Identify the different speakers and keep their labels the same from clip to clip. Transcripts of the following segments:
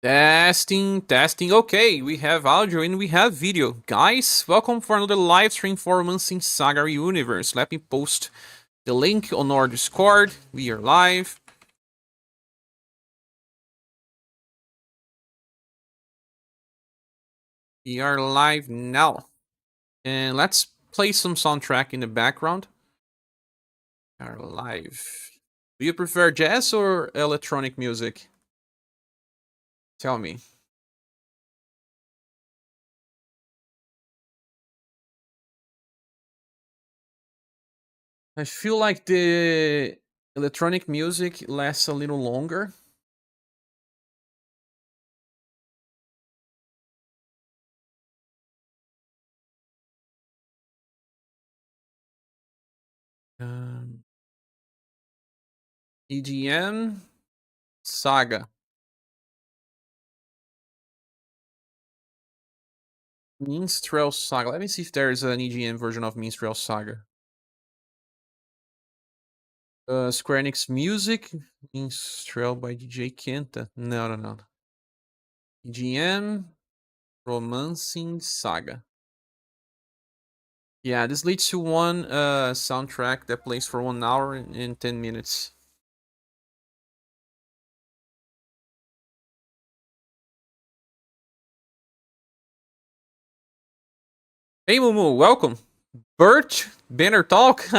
Speaker 1: Testing, testing. Okay, we have audio and we have video. Guys, welcome for another live stream for months in SaGa Universe. Let me post the link on our Discord. We are live. We are live now. And let's play some soundtrack in the background. We are live. Do you prefer jazz or electronic music? Tell me. I feel like the electronic music lasts a little longer. EDM, SaGa. Minstrel SaGa. Let me see if there's an EGM version of Minstrel SaGa. Square Enix Music. Minstrel by DJ Kenta. No. EGM. Romancing SaGa. Yeah, this leads to one soundtrack that plays for 1 hour and 10 minutes. Hey Mumu, welcome. Bert, banner talk.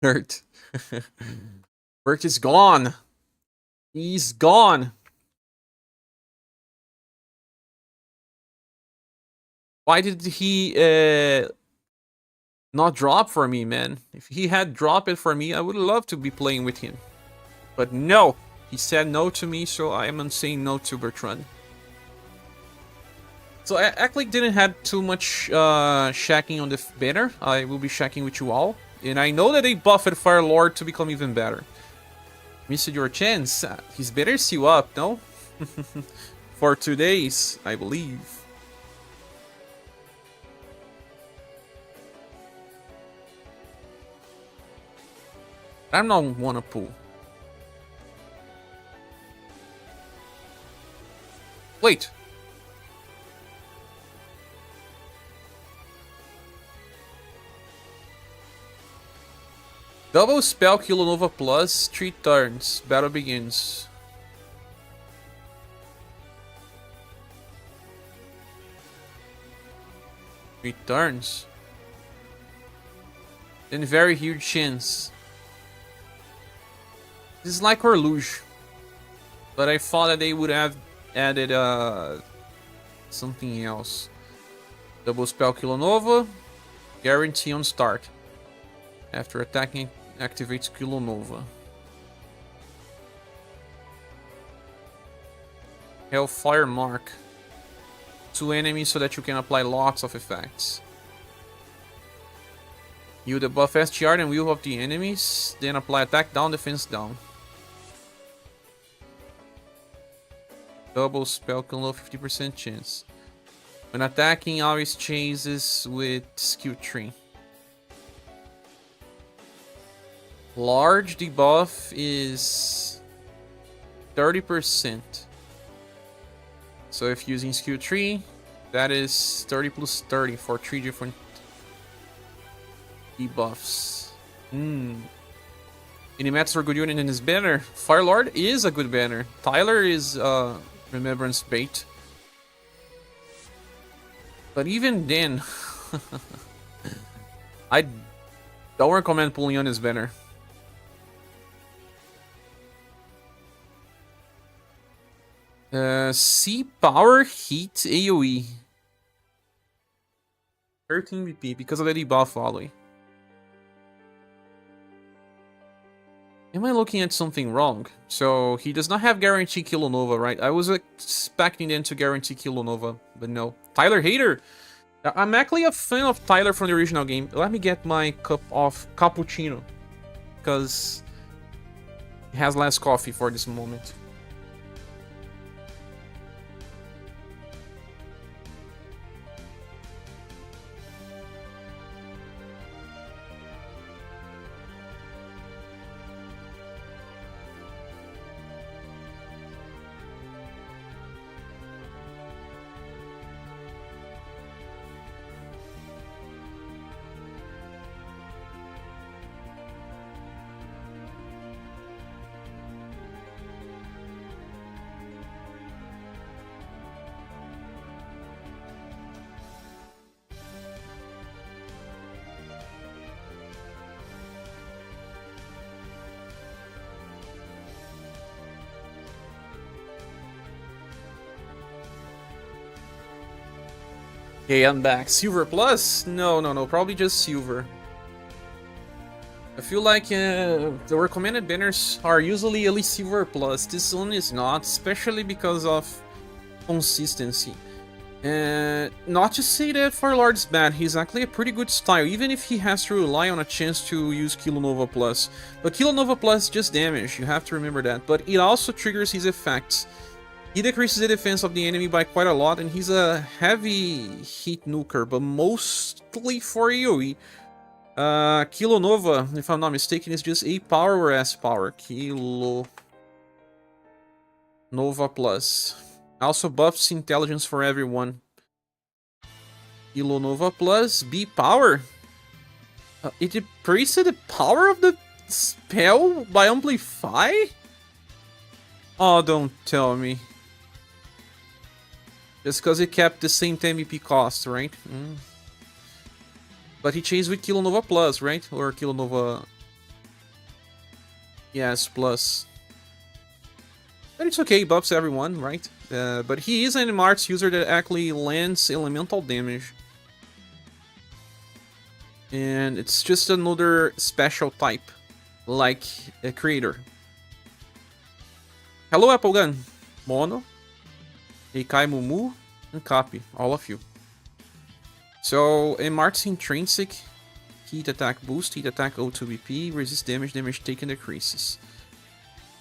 Speaker 1: Bert. Bert is gone. He's gone. Why did he not drop for me, man? If he had dropped it for me, I would love to be playing with him. But no, he said no to me, so I am saying no to Bertrand. So I actually didn't have too much shacking on the banner. I will be shacking with you all. And I know that they buffed Fire Lord to become even better. Missed your chance. His banner is still up, no? For 2 days, I believe. I don't wanna pull. Wait. Double spell Kilonova plus 3 turns. Battle begins. Three turns. Then very huge chance. This is like Horluge. But I thought that they would have added something else. Double spell Kilonova. Guarantee on start. After attacking, activates Kilonova. Hellfire Mark. 2 enemies so that you can apply lots of effects. You debuff SGR and will of the enemies, then apply attack down, defense down. Double spell can low 50% chance. When attacking, always chases with skill tree. Large debuff is 30%. So if using skill tree, that is 30 plus 30 for 3 different debuffs. Any matches for good unit in his banner? Fire Lord is a good banner. Tyler is Remembrance bait. But even then, I don't recommend pulling on his banner. C power heat AoE. 13 VP because of the debuff following. Am I looking at something wrong? So he does not have guarantee Kilonova, right? I was expecting them to guarantee Kilonova, but no. Tyler Hater! I'm actually a fan of Tyler from the original game. Let me get my cup of cappuccino. Because it has less coffee for this moment. Okay, I'm back. Silver plus? No, probably just silver. I feel like the recommended banners are usually at least silver plus. This one is not, especially because of consistency. Not to say that Fire Lord is bad, he's actually a pretty good style, even if he has to rely on a chance to use Kilonova plus. But Kilonova plus is just damage, you have to remember that. But it also triggers his effects. He decreases the defense of the enemy by quite a lot, and he's a heavy hit nuker, but mostly for AoE. Kilonova, if I'm not mistaken, is just A power or S power. Kilonova plus. Also buffs intelligence for everyone. Kilonova plus B power. It increases the power of the spell by Amplify? Oh, don't tell me. Just because it kept the same MP cost, right? But he changed with Kilonova plus, right? Or Kilonova... Yes, plus. But it's okay, buffs everyone, right? But he is an Marks user that actually lands elemental damage. And it's just another special type, like a creator. Hello, Applegun. Mono, Eikai Mumu, and Copy, all of you. So, in Marks intrinsic, heat attack boost, heat attack O2 BP, resist damage, damage taken decreases.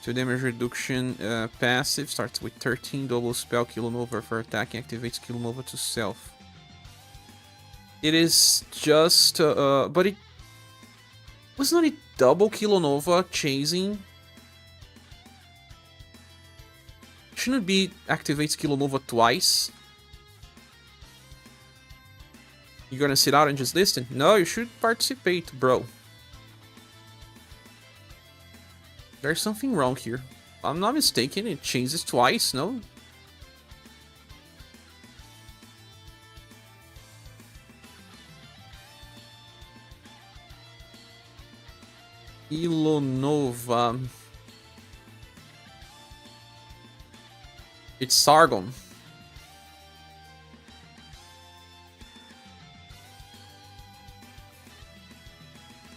Speaker 1: 2 damage reduction passive starts with 13, double spell Kilonova for attacking, activates Kilonova to self. It is just, but it was not a double Kilonova chasing. Shouldn't be activates Kilonova twice. You're gonna sit out and just listen? No, you should participate, bro. There's something wrong here. If I'm not mistaken, it changes twice, no? Kilonova. It's Sargon.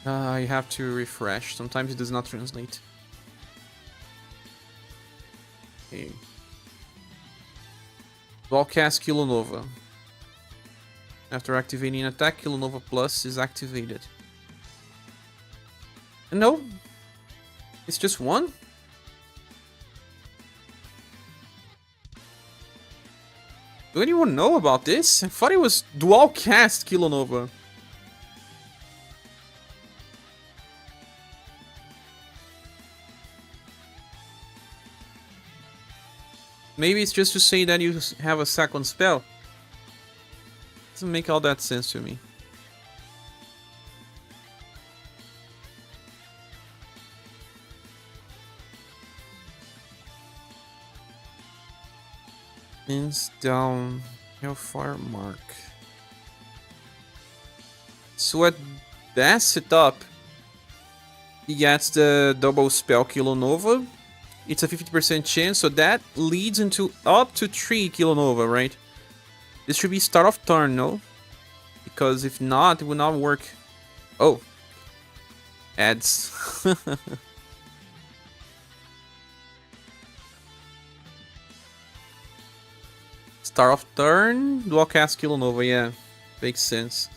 Speaker 1: I have to refresh. Sometimes it does not translate. Okay. Dual cast Kilonova. After activating an attack, Kilonova Plus is activated. And no, it's just one. Do anyone know about this? I thought it was dual cast Kilonova. Maybe it's just to say that you have a second spell. Doesn't make all that sense to me. Pins down Hellfire Mark. So at that setup, he gets the double spell Kilonova. It's a 50% chance, so that leads into up to 3 Kilonova, right? This should be start of turn, no? Because if not, it will not work. Oh. Ads. Start of turn, dual cast Kilonova, yeah. Makes sense.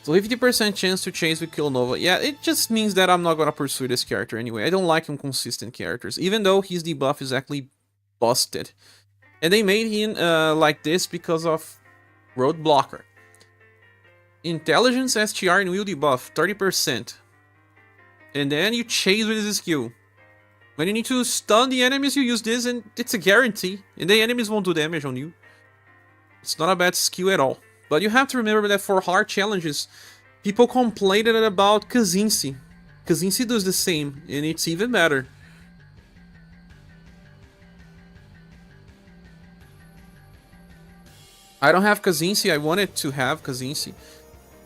Speaker 1: So 50% chance to chase with Kilonova. Yeah, it just means that I'm not gonna pursue this character anyway. I don't like inconsistent characters, even though his debuff is actually busted. And they made him like this because of Roadblocker. Intelligence, STR, and will debuff 30%. And then you chase with this skill. When you need to stun the enemies, you use this and it's a guarantee. And the enemies won't do damage on you. It's not a bad skill at all. But you have to remember that for hard challenges, people complained about Kazinsi. Kazinsi does the same, and it's even better. I don't have Kazinsi, I wanted to have Kazinsi.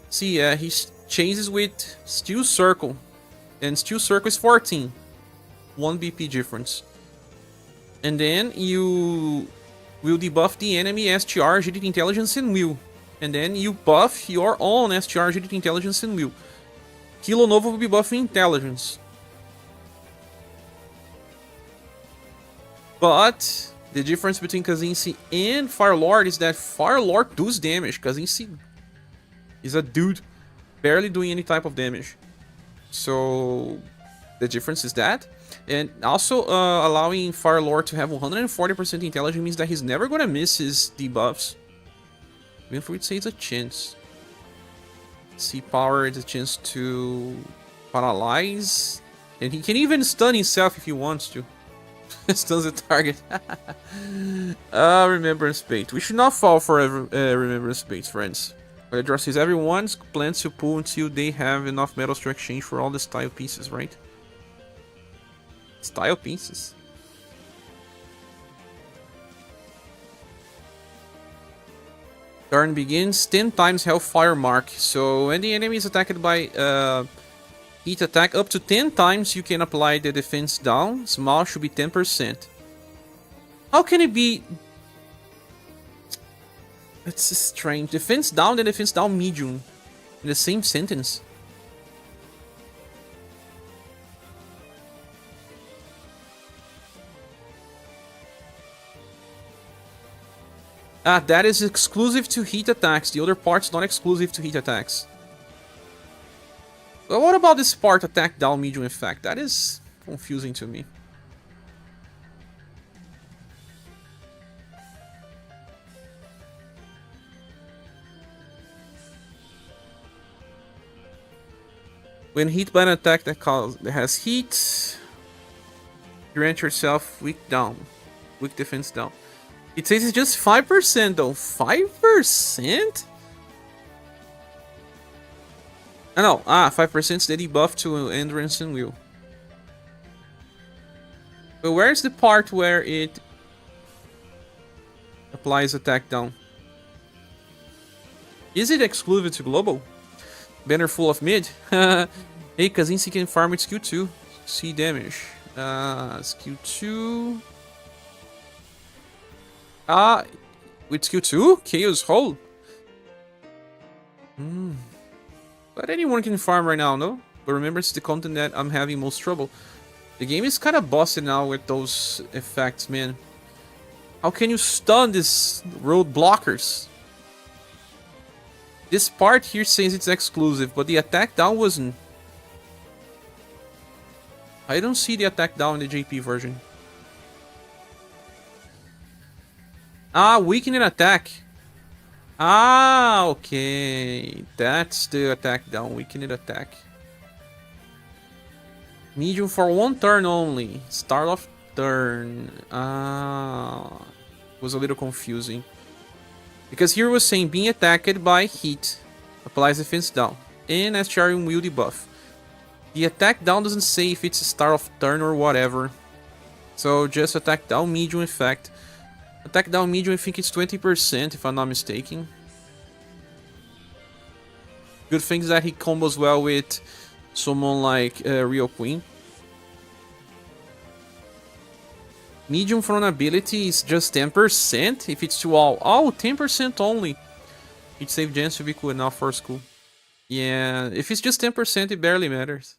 Speaker 1: See, he chases with Steel Circle, and Steel Circle is 14. 1 BP difference. And then you will debuff the enemy STR, agility, intelligence, and will. and then you buff your own SGR, agility, intelligence, and will. Kilonova will be buffing intelligence. But the difference between Kazinsi and Fire Lord is that Fire Lord does damage. Kazinsi is a dude barely doing any type of damage. So the difference is that. And also allowing Fire Lord to have 140% intelligence means that he's never gonna miss his debuffs. Even if we'd say it's a chance. C power is a chance to paralyze. And he can even stun himself if he wants to. Stuns the target. Remembrance bait. We should not fall for Remembrance baits, friends. It addresses everyone's plans to pull until they have enough metals to exchange for all the style pieces, right? Style pieces. Turn begins 10 times Hellfire Mark. So when the enemy is attacked by heat attack up to 10 times, you can apply the defense down. Small should be 10%. How can it be? It's strange. Defense down and defense down medium in the same sentence. Ah, that is exclusive to heat attacks. The other part's not exclusive to heat attacks. But what about this part attack down medium effect? That is confusing to me. When hit by an attack that has heat, grant yourself weak defense down. It says it's just 5% though. 5%? No, 5% is the debuff to Endurance and Will. But where's the part where it applies attack down? Is it exclusive to global? Banner full of mid? Hey, Kazinsi can farm with skill 2. See damage. Skill 2. With skill 2? Chaos Hold. But anyone can farm right now, no? But remember, it's the content that I'm having most trouble. The game is kind of busted now with those effects, man. How can you stun these road blockers? This part here says it's exclusive, but the attack down wasn't. I don't see the attack down in the JP version. Weaken and attack. Okay. That's the attack down. Weaken and attack. Medium for one turn only. Start of turn. Was a little confusing. Because here was saying being attacked by heat applies defense down. And SGR will debuff. The attack down doesn't say if it's a start of turn or whatever. So just attack down medium effect. Attack down medium, I think it's 20% if I'm not mistaken. Good thing is that he combos well with someone like Real Queen. Medium for an ability is just 10% if it's to all. 10% only. It's save chance to be cool enough for school. Yeah, if it's just 10%, it barely matters.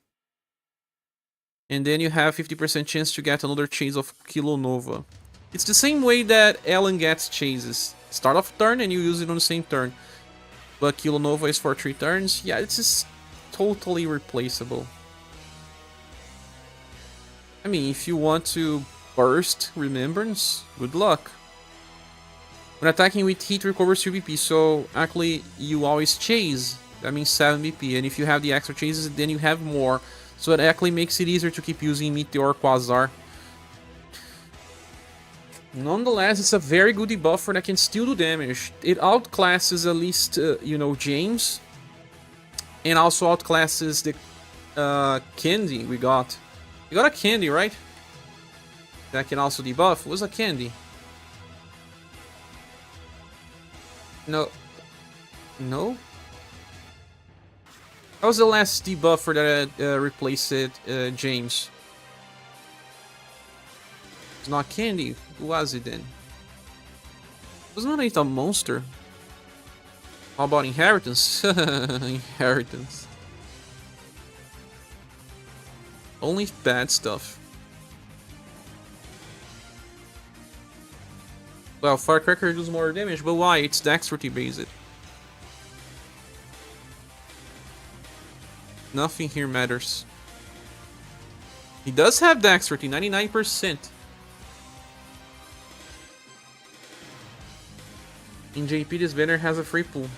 Speaker 1: And then you have 50% chance to get another chase of Kilonova. It's the same way that Ellen gets chases. Start off turn and you use it on the same turn. But Kilonova is for 3 turns. Yeah, it's just totally replaceable. I mean, if you want to burst Remembrance, good luck. When attacking with heat, recovers 2 BP, so actually you always chase. That means 7 BP, and if you have the extra chases, then you have more. So it actually makes it easier to keep using Meteor Quasar. Nonetheless, it's a very good debuffer that can still do damage. It outclasses at least, James. And also outclasses the candy we got. We got a candy, right? That can also debuff. What was a candy? No. No? That was the last debuffer that replaced James. It's not candy. Who was it then? Wasn't it a monster? How about inheritance? Inheritance. Only bad stuff. Well, Firecracker does more damage, but why? It's dexterity based. Nothing here matters. He does have dexterity, 99%. In JP, this banner has a free pool.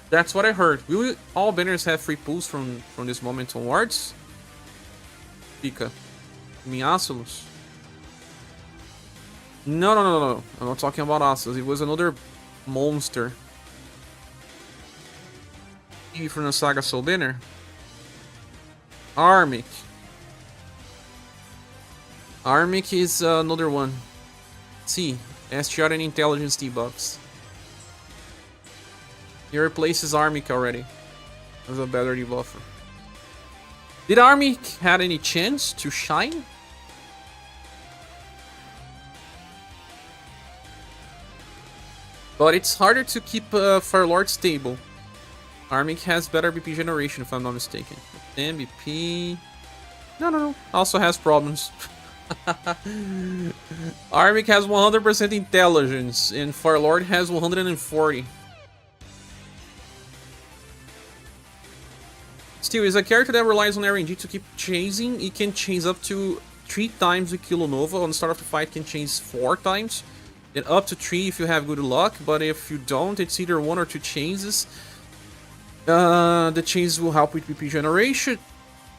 Speaker 1: That's what I heard. Will all banners have free pools from this moment onwards? Pika. Miasulus. No. I'm not talking about Asus. It was another monster. Maybe from the SaGa Soul banner. Armic. Armic is another one. See, SGR and intelligence debuffs. He replaces Armic already as a better debuffer. Did Armic had any chance to shine? But it's harder to keep Fire Lord stable. Armic has better BP generation, if I'm not mistaken. MVP... No. Also has problems. Armic has 100% intelligence, and Fire Lord has 140. Still, is a character that relies on RNG to keep chasing. It can chase up to 3 times the Kilonova. On the start of the fight, can chase 4 times. Then up to 3 if you have good luck, but if you don't, it's either 1 or 2 chases. The chases will help with PP generation.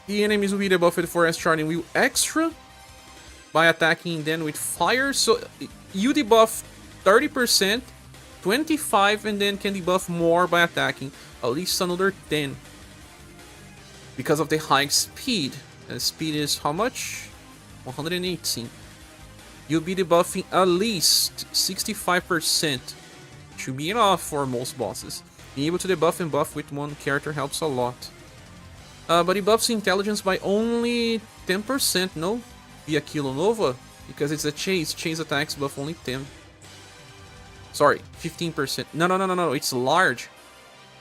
Speaker 1: The enemies will be debuffed for SGR and Will extra by attacking them with fire. So you debuff 30%, 25%, and then can debuff more by attacking at least another 10. Because of the high speed. Speed is how much? 118. You'll be debuffing at least 65%. Should be enough for most bosses. Being able to debuff and buff with one character helps a lot. But he buffs intelligence by only 10%, no? Via Kilonova? Because it's a chase. Chase attacks buff only 10. Sorry, 15%. No, it's large.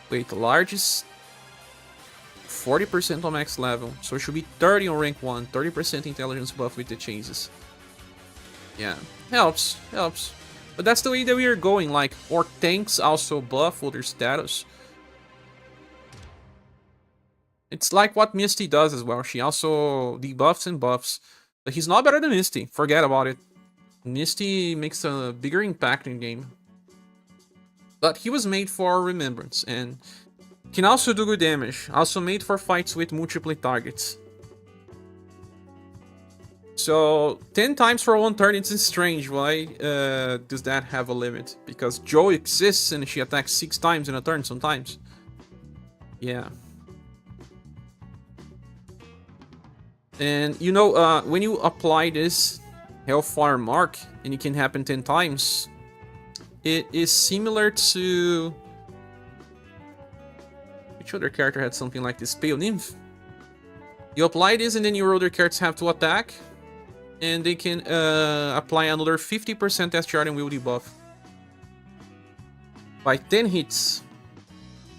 Speaker 1: Wait, large is 40% on max level. So it should be 30 on rank 1. 30% intelligence buff with the chases. Yeah, helps. But that's the way that we are going, like, or tanks also buff other status. It's like what Misty does as well. She also debuffs and buffs. But he's not better than Misty, forget about it. Misty makes a bigger impact in game. But he was made for Remembrance, and can also do good damage. Also made for fights with multiple targets. So, 10 times for 1 turn, it's strange. Why does that have a limit? Because Jo exists and she attacks 6 times in a turn sometimes. Yeah. And, you know, when you apply this Hellfire Mark, and it can happen 10 times, it is similar to... Which other character had something like this? Pale Nymph. You apply this and then your other characters have to attack. And they can apply another 50% SGR and will debuff. By 10 hits.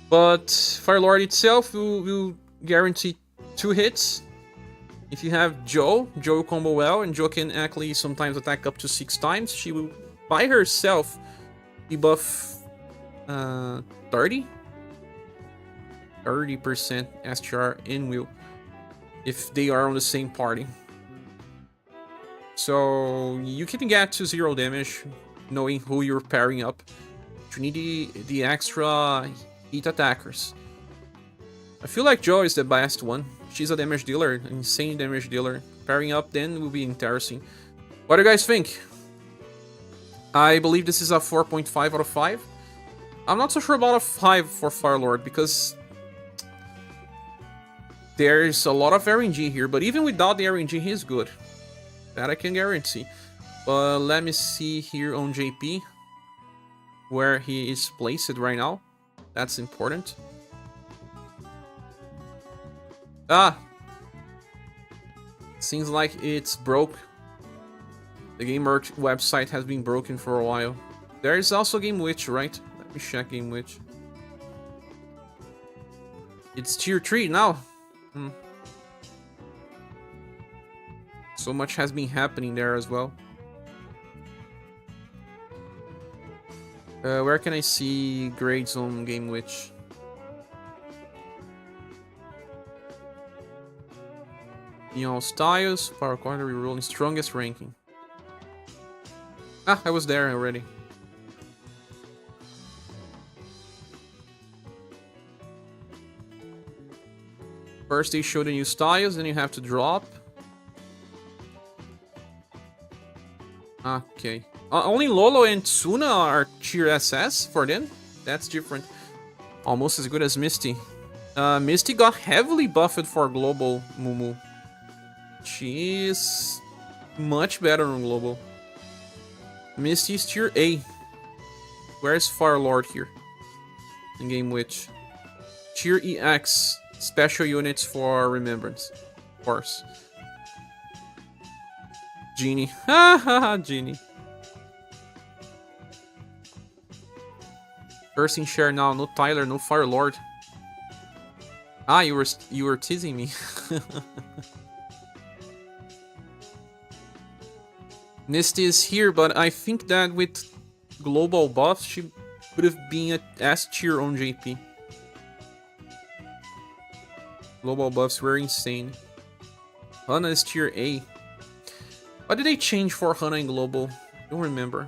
Speaker 1: But Fire Lord itself will guarantee 2 hits. If you have Jo will combo well, and Jo can actually sometimes attack up to 6 times. She will, by herself, debuff 30% SGR and will, if they are on the same party. So you can get to 0 damage knowing who you're pairing up. You need the extra hit attackers. I feel like Jo is the best one. She's a damage dealer, an insane damage dealer. Pairing up then will be interesting. What do you guys think? I believe this is a 4.5 out of 5. I'm not so sure about a 5 for Fire Lord because there's a lot of RNG here, but even without the RNG, he's good. That I can guarantee. But let me see here on JP where he is placed right now. That's important. Seems like it's broke. The Game Merch website has been broken for a while. There is also Game Witch, right? Let me check Game Witch. It's tier 3 now. So much has been happening there as well. Where can I see grades on Game Witch? All styles, power corner, rerolling strongest ranking. Ah, I was there already. First they show the new styles, then you have to drop. Okay. Only Lolo and Tsuna are tier SS for them. That's different. Almost as good as Misty. Misty got heavily buffed for global Mumu. She is much better on global. Misty is tier A. Where's Fire Lord here? In Game Witch. Tier EX. Special units for Remembrance. Of course. Genie. Haha, Genie. First in share now. No Tyler, no Fire Lord. Ah, you were teasing me. Misty is here, but I think that with global buffs, she would have been at S tier on JP. Global buffs were insane. Hana is tier A. What did they change for Hana in global? I don't remember.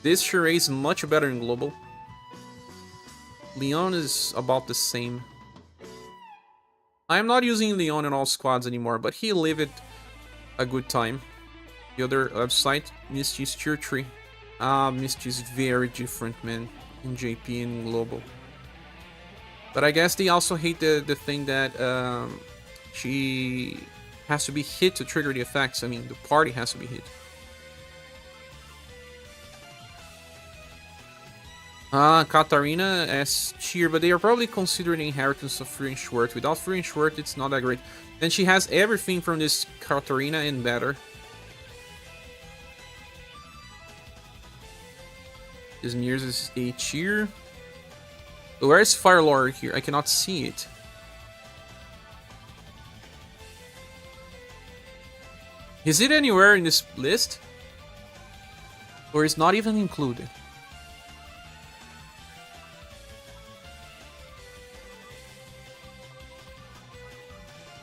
Speaker 1: This tier A is much better in global. Leon is about the same. I am not using Leon in all squads anymore, but he lived a good time. The other website, Misty is tier 3. Misty is very different, man, in JP and global. But I guess they also hate the thing that she has to be hit to trigger the effects. I mean, the party has to be hit. Katarina as tier, but they are probably considering the inheritance of Free and Schwert. Without Free and Schwert, it's not that great. And she has everything from this Katarina and better. This Mears is a tier. But where's Fire Lord here? I cannot see it. Is it anywhere in this list? Or is not even included?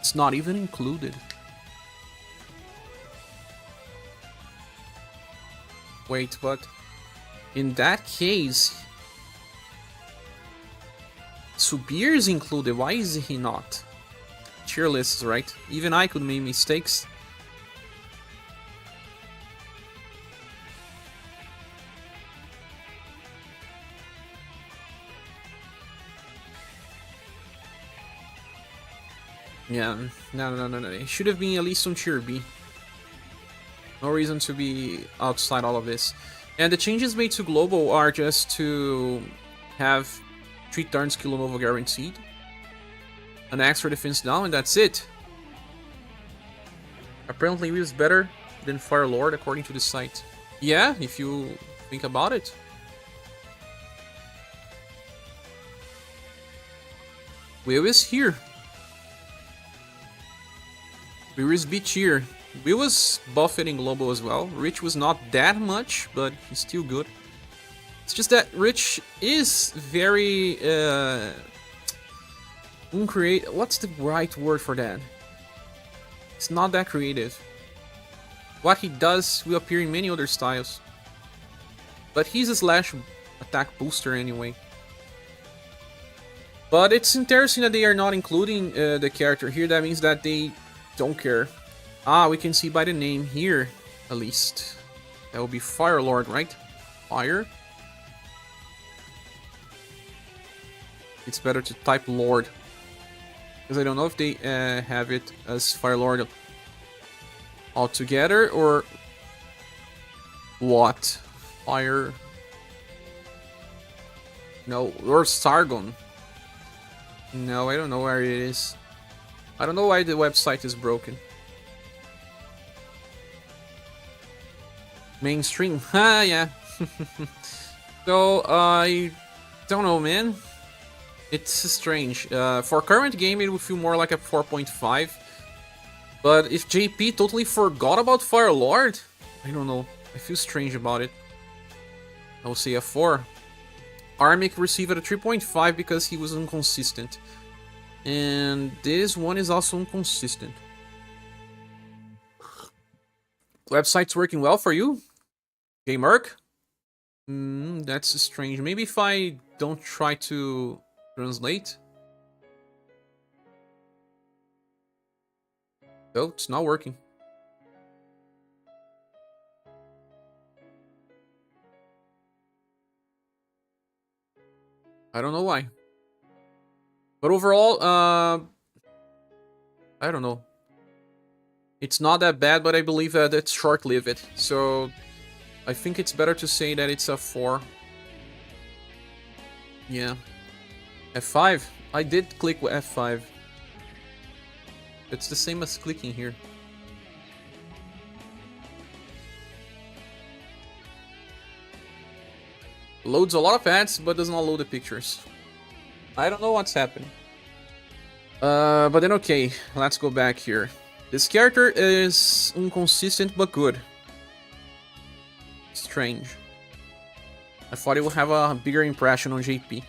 Speaker 1: It's not even included. Wait, but in that case, ScherBR is included. Why is he not? Tier lists, right? Even I could make mistakes. Yeah, no. It should have been at least on tier B. No reason to be outside all of this. And the changes made to global are just to have 3 turns Kilonova guaranteed, an extra defense down, and that's it. Apparently he was better than Fire Lord according to the site. Yeah, if you think about it. Will is here. Will is B tier. Will was buffed in global as well. Rich was not that much, but he's still good. It's just that Rich is very uncreative. What's the right word for that? It's not that creative. What he does will appear in many other styles. But he's a slash attack booster anyway. But it's interesting that they are not including the character here. That means that they don't care. Ah, we can see by the name here, at least. That will be Fire Lord, right? Fire. It's better to type Lord. Because I don't know if they have it as Fire Lord altogether or what. Fire. No, or Sargon. No, I don't know where it is. I don't know why the website is broken. Mainstream. Ah, yeah. So, I don't know, man. It's strange. For current game, it would feel more like a 4.5. But if JP totally forgot about Fire Lord, I don't know. I feel strange about it. I will say a 4. Armic received a 3.5 because he was inconsistent. And this one is also inconsistent. Website's working well for you? Gamerk? That's strange. Maybe if I don't try to translate? No, it's not working. I don't know why. But overall, I don't know. It's not that bad, but I believe that it's short-lived. So I think it's better to say that it's a 4. Yeah. F5. I did click with F5. It's the same as clicking here. Loads a lot of ads, but does not load the pictures. I don't know what's happening. But then okay, let's go back here. This character is inconsistent but good. Strange. I thought it would have a bigger impression on JP.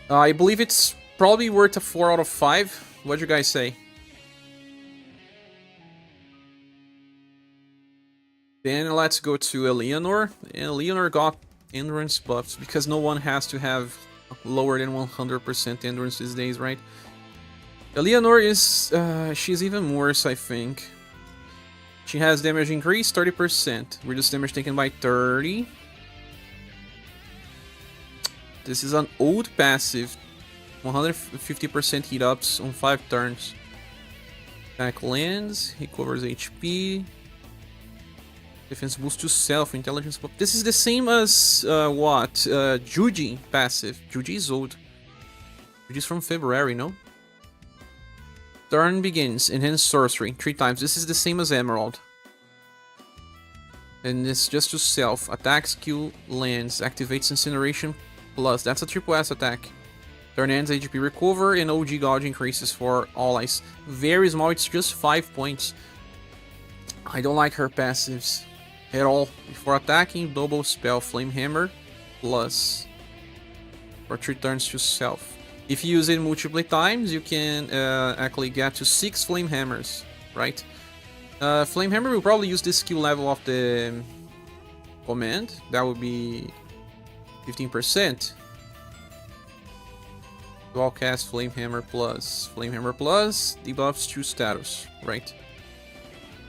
Speaker 1: I believe it's probably worth a 4 out of 5. What do you guys say? Then let's go to Leonor. And Leonor got endurance buffs because no one has to have lower than 100% endurance these days, right? Leonor is, she's even worse, I think. She has damage increase 30%, reduce damage taken by 30. This is an old passive, 150% heat ups on 5 turns. Attack lands, he covers HP. Defense boost to self, intelligence buff. This is the same as, Juji passive. Juji is old. Juji is from February, no? Turn begins, enhance sorcery, 3 times. This is the same as Emerald. And it's just to self. Attack, skill, lands, activates incineration, plus. That's a triple S attack. Turn ends, HP recover, and OG gauge increases for allies. Very small, it's just 5 points. I don't like her passives at all. Before attacking, double spell, Flame Hammer, plus. For 3 turns to self. If you use it multiple times, you can actually get to 6 Flame Hammers, right? Flame Hammer will probably use the skill level of the command. That would be 15%. Dual cast Flame Hammer plus. Flame Hammer plus debuffs to status, right?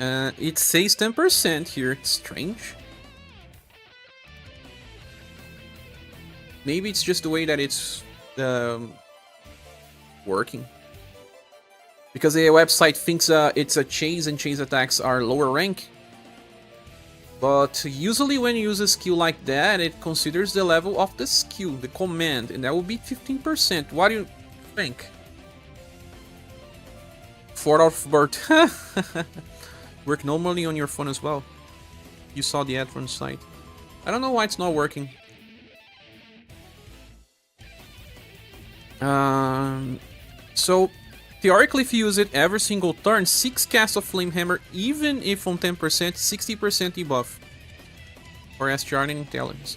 Speaker 1: It says 10% here. It's strange. Maybe it's just the way that it's working. Because the website thinks it's a chase and chase attacks are lower rank. But usually when you use a skill like that, it considers the level of the skill, the command, and that will be 15%. What do you think? 4 out of birth. Work normally on your phone as well. You saw the ad from the site. I don't know why it's not working. So, theoretically, if you use it every single turn, 6 casts of Flame Hammer, even if on 10%, 60% debuff. For SGR and Intelligence.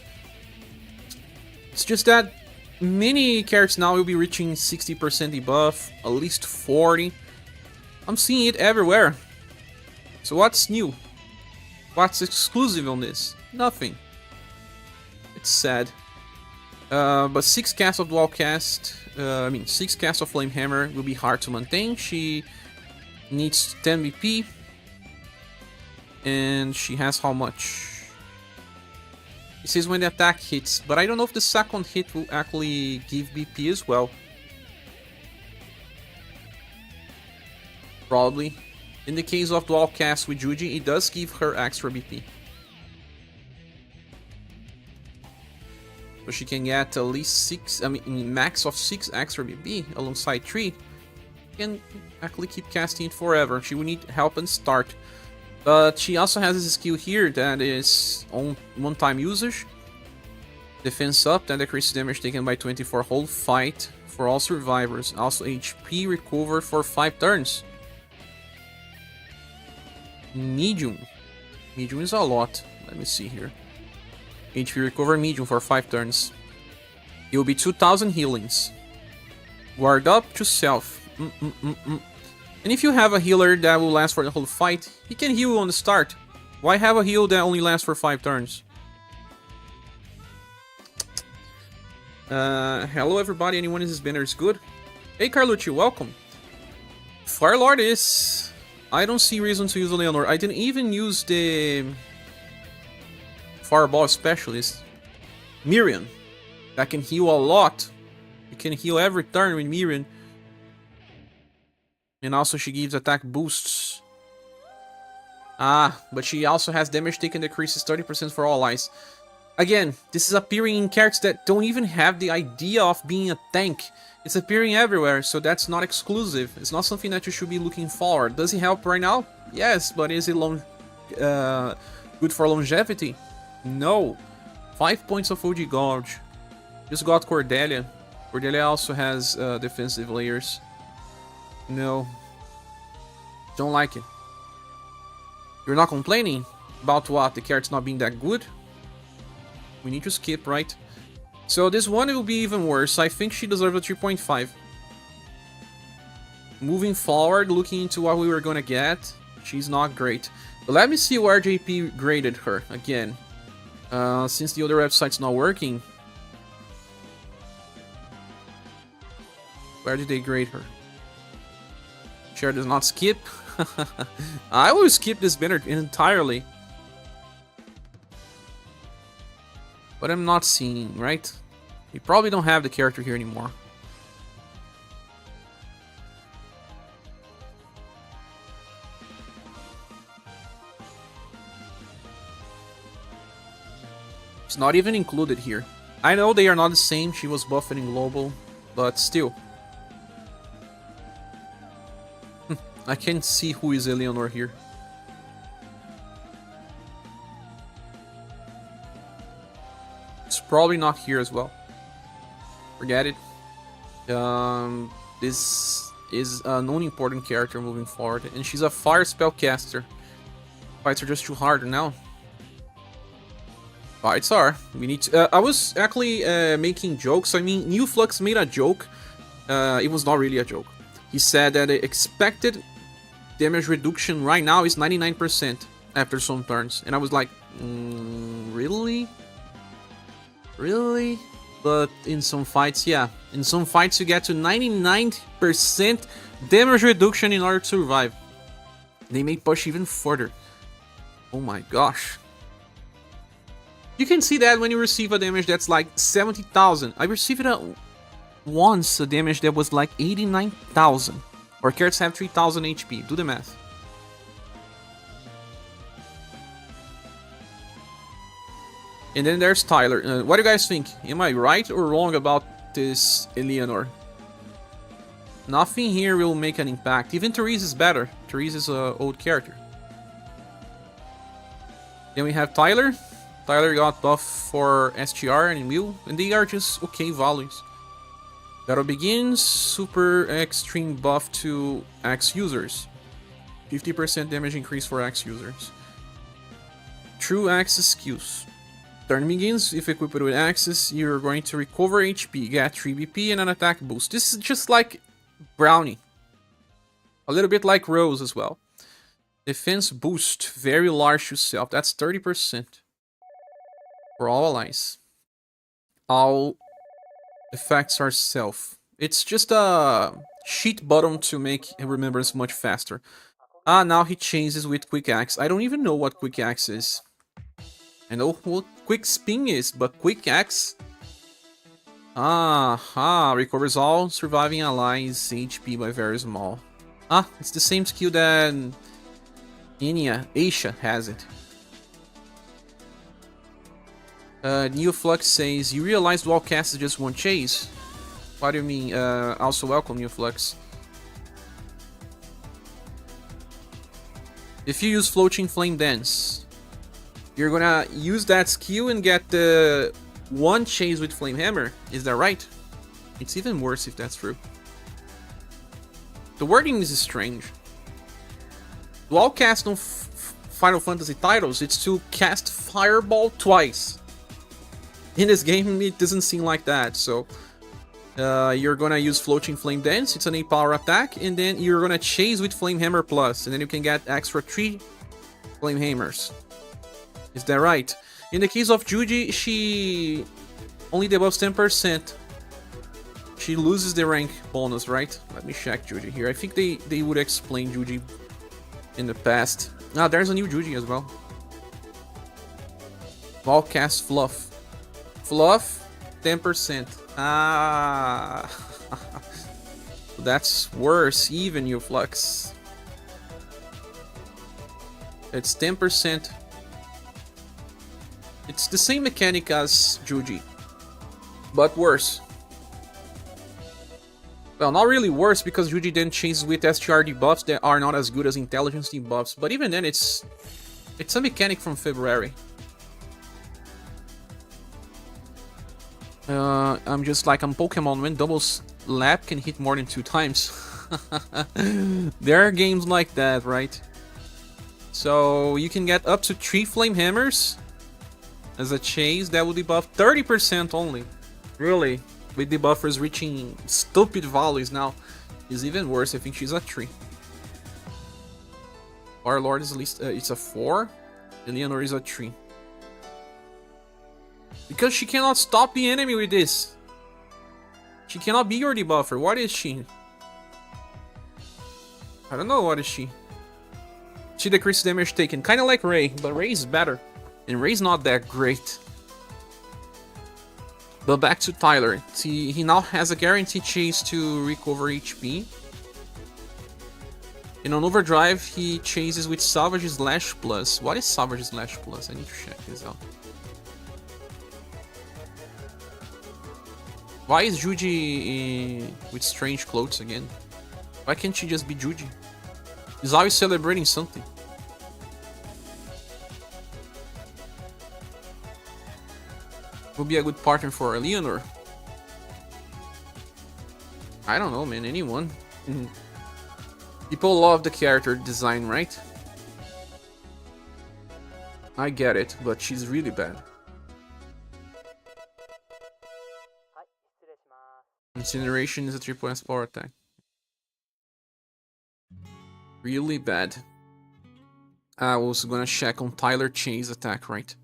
Speaker 1: It's just that many characters now will be reaching 60% debuff, at least 40. I'm seeing it everywhere. So what's new? What's exclusive on this? Nothing. It's sad. But 6 casts of dual cast, 6 casts of Flame Hammer will be hard to maintain. She needs 10 BP. And she has how much? It says when the attack hits, but I don't know if the second hit will actually give BP as well. Probably. In the case of dual cast with Juji, it does give her extra BP. So she can get at least 6, max of 6 extra BP alongside 3. Can actually keep casting it forever. She will need help and start. But she also has a skill here that is on one-time usage. Defense up, that decreases damage taken by 24 whole fight for all survivors. Also HP recover for 5 turns. Medium. Medium is a lot. Let me see here. HP recover medium for 5 turns. It will be 2000 healings. Guard up to self. And if you have a healer that will last for the whole fight, he can heal on the start. Why have a heal that only lasts for 5 turns? Hello everybody, anyone in this banner is good? Hey Carlucci, welcome. Fire Lord is... I don't see reason to use a Leonor. I didn't even use the... Fireball Specialist. Miriam. That can heal a lot. You can heal every turn with Miriam. And also she gives attack boosts. Ah, but she also has damage taken decreases 30% for all allies. Again, this is appearing in characters that don't even have the idea of being a tank. It's appearing everywhere, so that's not exclusive. It's not something that you should be looking for. Does it help right now? Yes, but is it good for longevity? No. 5 points of OG Gouge. Just got Cordelia. Cordelia also has defensive layers. No. Don't like it. You're not complaining about what? The character's not being that good? We need to skip, right? So this one will be even worse. I think she deserves a 3.5. Moving forward, looking into what we were gonna get, she's not great. But let me see where JP graded her again. Since the other website's not working. Where did they grade her? Share does not skip. I will skip this banner entirely. But I'm not seeing, right? We probably don't have the character here anymore. It's not even included here. I know they are not the same, she was buffed in global, but still. I can't see who is Leonor here. It's probably not here as well. Forget it. This is an unimportant character moving forward, and she's a fire spellcaster. Fights are just too hard now. Fights are. We need to. I was actually making jokes. I mean, New Flux made a joke. It was not really a joke. He said that the expected damage reduction right now is 99% after some turns, and I was like, really? Really? But in some fights, yeah. In some fights you get to 99% damage reduction in order to survive. They may push even further. Oh my gosh. You can see that when you receive a damage that's like 70,000. I received once a damage that was like 89,000. Our characters have 3,000 HP. Do the math. And then there's Tyler. What do you guys think? Am I right or wrong about this Leonor? Nothing here will make an impact. Even Therese is better. Therese is an old character. Then we have Tyler. Tyler got buff for SGR and Will, and they are just okay values. Battle begins. Super extreme buff to Axe users. 50% damage increase for Axe users. True Axe skills. Turn begins. If equipped with Axes, you're going to recover HP, get 3 BP, and an attack boost. This is just like Brownie. A little bit like Rose as well. Defense boost, very large to self. That's 30%. For all allies. All effects are self. It's just a cheat button to make Remembrance much faster. Ah, now he changes with Quick Axe. I don't even know what Quick Axe is. I know what Quick Spin is, but Quick Axe? Recovers all surviving allies' HP by very small. Ah, it's the same skill that Aisha has it. Neoflux says, you realize dual cast is just one chase? What do you mean? Also welcome, Neoflux. If you use Floating Flame Dance, you're gonna use that skill and get the one chase with Flame Hammer. Is that right? It's even worse if that's true. The wording is strange. While cast on Final Fantasy titles, it's to cast Fireball twice. In this game, it doesn't seem like that, so... you're gonna use Floating Flame Dance, it's an 8-power attack, and then you're gonna chase with Flame Hammer Plus, and then you can get extra 3 Flame Hammers. Is that right? In the case of Judy, she only debuffs 10%. She loses the rank bonus, right? Let me check Judy here. I think they would explain Judy in the past. Ah, there's a new Judy as well. While cast Fluff. Fluff, 10%. Ah, that's worse, even, you Flux. It's 10%. It's the same mechanic as Juji, but worse. Well, not really worse, because Juji then chases with STR debuffs that are not as good as intelligence debuffs, but even then it's a mechanic from February. I'm just like on Pokemon when double slap can hit more than 2 times. There are games like that, right? So you can get up to 3 Flame Hammers as a chase. That will debuff 30% only. Really, with debuffers reaching stupid values now, is even worse. I think she's a 3. Fire Lord is at least it's a 4, and Leonor is a 3. Because she cannot stop the enemy with this. She cannot be your debuffer. What is she? I don't know, what is she? She decreases damage taken. Kinda like Ray, but Ray is better. And Ray's not that great. But back to Tyler. See, he now has a guaranteed chase to recover HP. And on Overdrive, he chases with Savage Slash Plus. What is Savage Slash Plus? I need to check this out. Why is Juji with strange clothes again? Why can't she just be Juji? He's always celebrating something. Would be a good partner for Leonor. I don't know, man. Anyone. People love the character design, right? I get it, but she's really bad. Incineration is a 3+ power attack. Really bad. I was gonna check on Tyler Chase attack, right?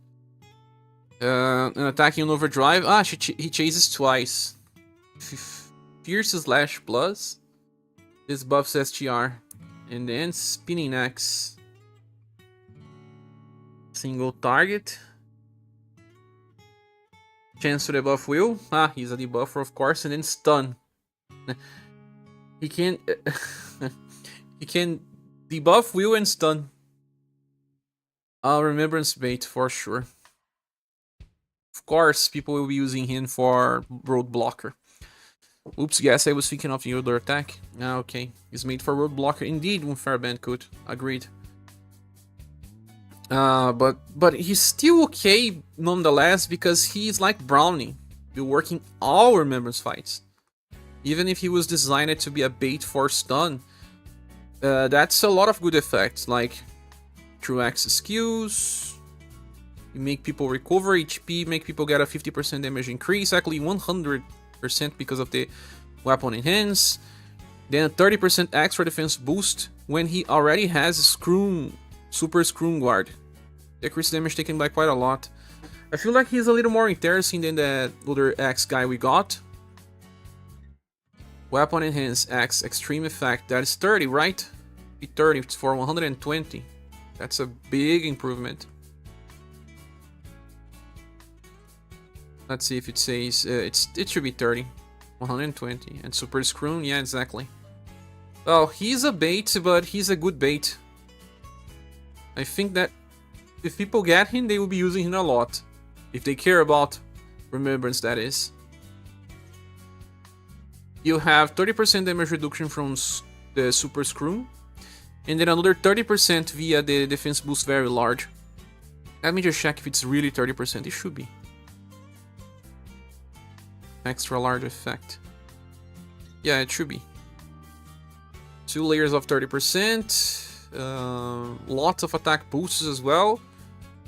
Speaker 1: An attacking on Overdrive. Ah, he chases twice. Fierce Slash Plus. This buffs STR. And then Spinning Axe. Single target. Chance to debuff Will. Ah, he's a debuffer, of course. And then Stun. He can... he can debuff Will and Stun. Remembrance bait, for sure. Of course, people will be using him for Roadblocker. Oops, yes, I was thinking of the other attack. Ah, okay. He's made for Roadblocker. Indeed, Unfair Bandicoot. Agreed. But he's still okay nonetheless, because he's like Brownie. He'll work in all Remembrance fights. Even if he was designed to be a bait for stun. That's a lot of good effects, like True Axe skills. You make people recover HP, make people get a 50% damage increase, actually 100% because of the weapon enhance. Then a 30% extra defense boost when he already has Super Screw Guard. Decrease damage taken by quite a lot. I feel like he's a little more interesting than that other X guy we got. Weapon enhance X extreme effect. That is 30, right? 30, it's for 120. That's a big improvement. Let's see if it says it should be 30. 120. And Super Screw, yeah, exactly. Well, he's a bait, but he's a good bait. I think that if people get him, they will be using him a lot. If they care about Remembrance, that is. You have 30% damage reduction from the Super Screw. And then another 30% via the defense boost very large. Let me just check if it's really 30%. It should be. Extra large effect. Yeah, it should be. 2 layers of 30%. Lots of attack boosts as well.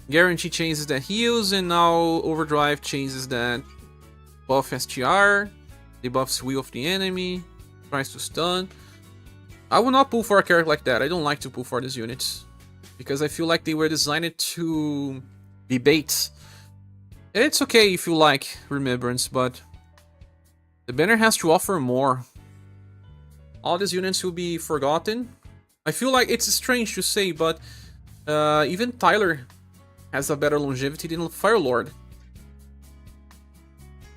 Speaker 1: Guarantee changes that heals, and now Overdrive changes that buff STR. Debuffs will of the enemy. Tries to stun. I will not pull for a character like that. I don't like to pull for these units. Because I feel like they were designed to be baits. And it's okay if you like Remembrance, but the banner has to offer more. All these units will be forgotten. I feel like it's strange to say, but even Tyler has a better longevity than Fire Lord.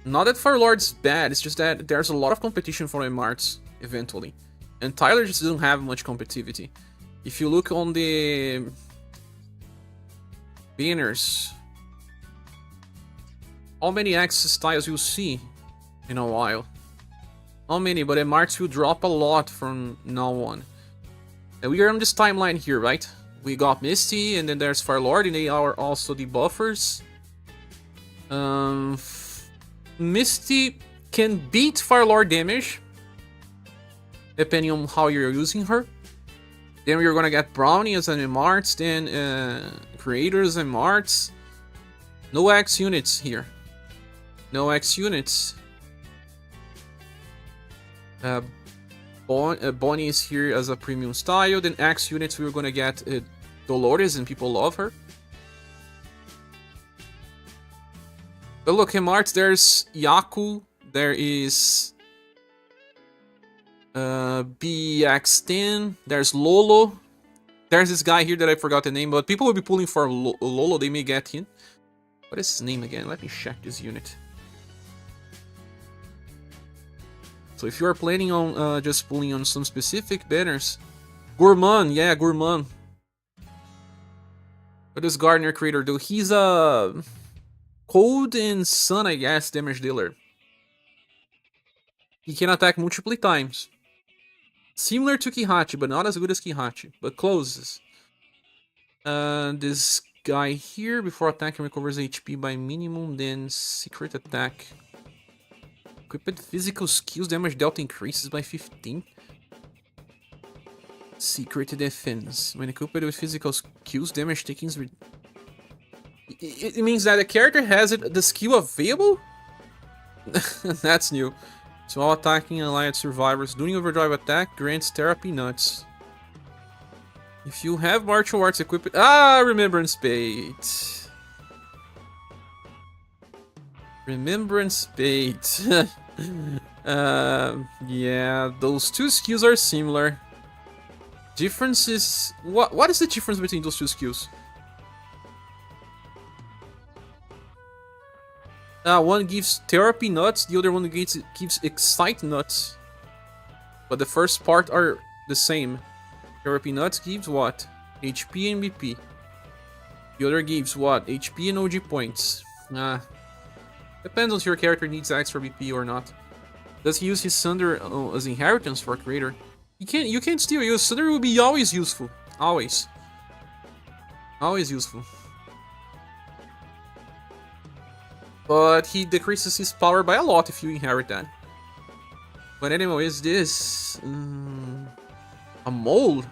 Speaker 1: Not that Fire Lord's bad, it's just that there's a lot of competition for MMarts eventually. And Tyler just doesn't have much competitivity. If you look on the banners, how many Axis styles you'll see in a while? Not many, but MMarts will drop a lot from now on. And we are on this timeline here, right? We got Misty, and then there's Fire Lord, and they are also the buffers. Misty can beat Fire Lord damage, depending on how you're using her. Then we're gonna get Brownie as an MMarts, then Creators and Marts. No X units here. No X units. Bonnie is here as a premium style. Then X units, we're gonna get Dolores, and people love her. But look, MMarts, there's Yaku, there is BX10, there's Lolo. There's this guy here that I forgot the name, but people will be pulling for Lolo, they may get him. What is his name again? Let me check this unit. So if you are planning on just pulling on some specific banners, Gourmand, yeah, Gourmand. What does Gardener Creator do? He's a Cold and Sun, I guess, damage dealer. He can attack multiple times. Similar to Kihachi, but not as good as Kihachi, but closes. This guy here, before attacking, recovers HP by minimum, then secret attack. Equipped physical skills, damage dealt increases by 15. Secret defense. When equipped with physical skills, damage taken is... It means that the character has the skill available? That's new. So all attacking allied survivors doing overdrive attack grants therapy nuts. If you have martial arts equipped... Remembrance bait. Remembrance bait. Yeah, those two skills are similar. Difference is... What is the difference between those two skills? One gives therapy nuts, the other one gives excite nuts. But the first part are the same. Therapy nuts gives what? HP and BP. The other gives what? HP and OG points. Depends on if your character needs extra BP or not. Does he use his Sunder as inheritance for a creator? You can't still use Sunder. Will be always useful. Always. Always useful. But he decreases his power by a lot if you inherit that. But anyway, is this... a mole?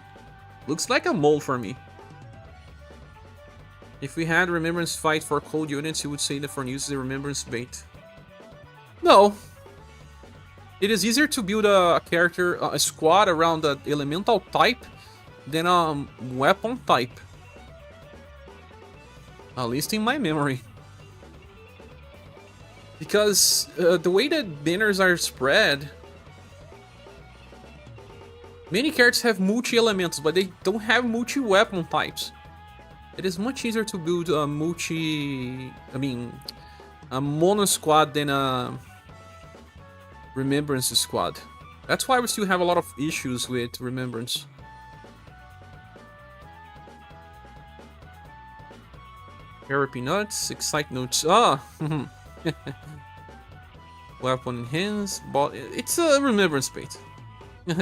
Speaker 1: Looks like a mole for me. If we had Remembrance fight for cold units, you would say that for use the Remembrance bait. No. It is easier to build a character, a squad around the elemental type than a weapon type. At least in my memory. Because the way that banners are spread, many characters have multi-elementals, but they don't have multi-weapon types. It is much easier to build a a mono squad than a Remembrance squad. That's why we still have a lot of issues with Remembrance. Therapy nuts, excite notes. Weapon in hands, but it's a Remembrance bait.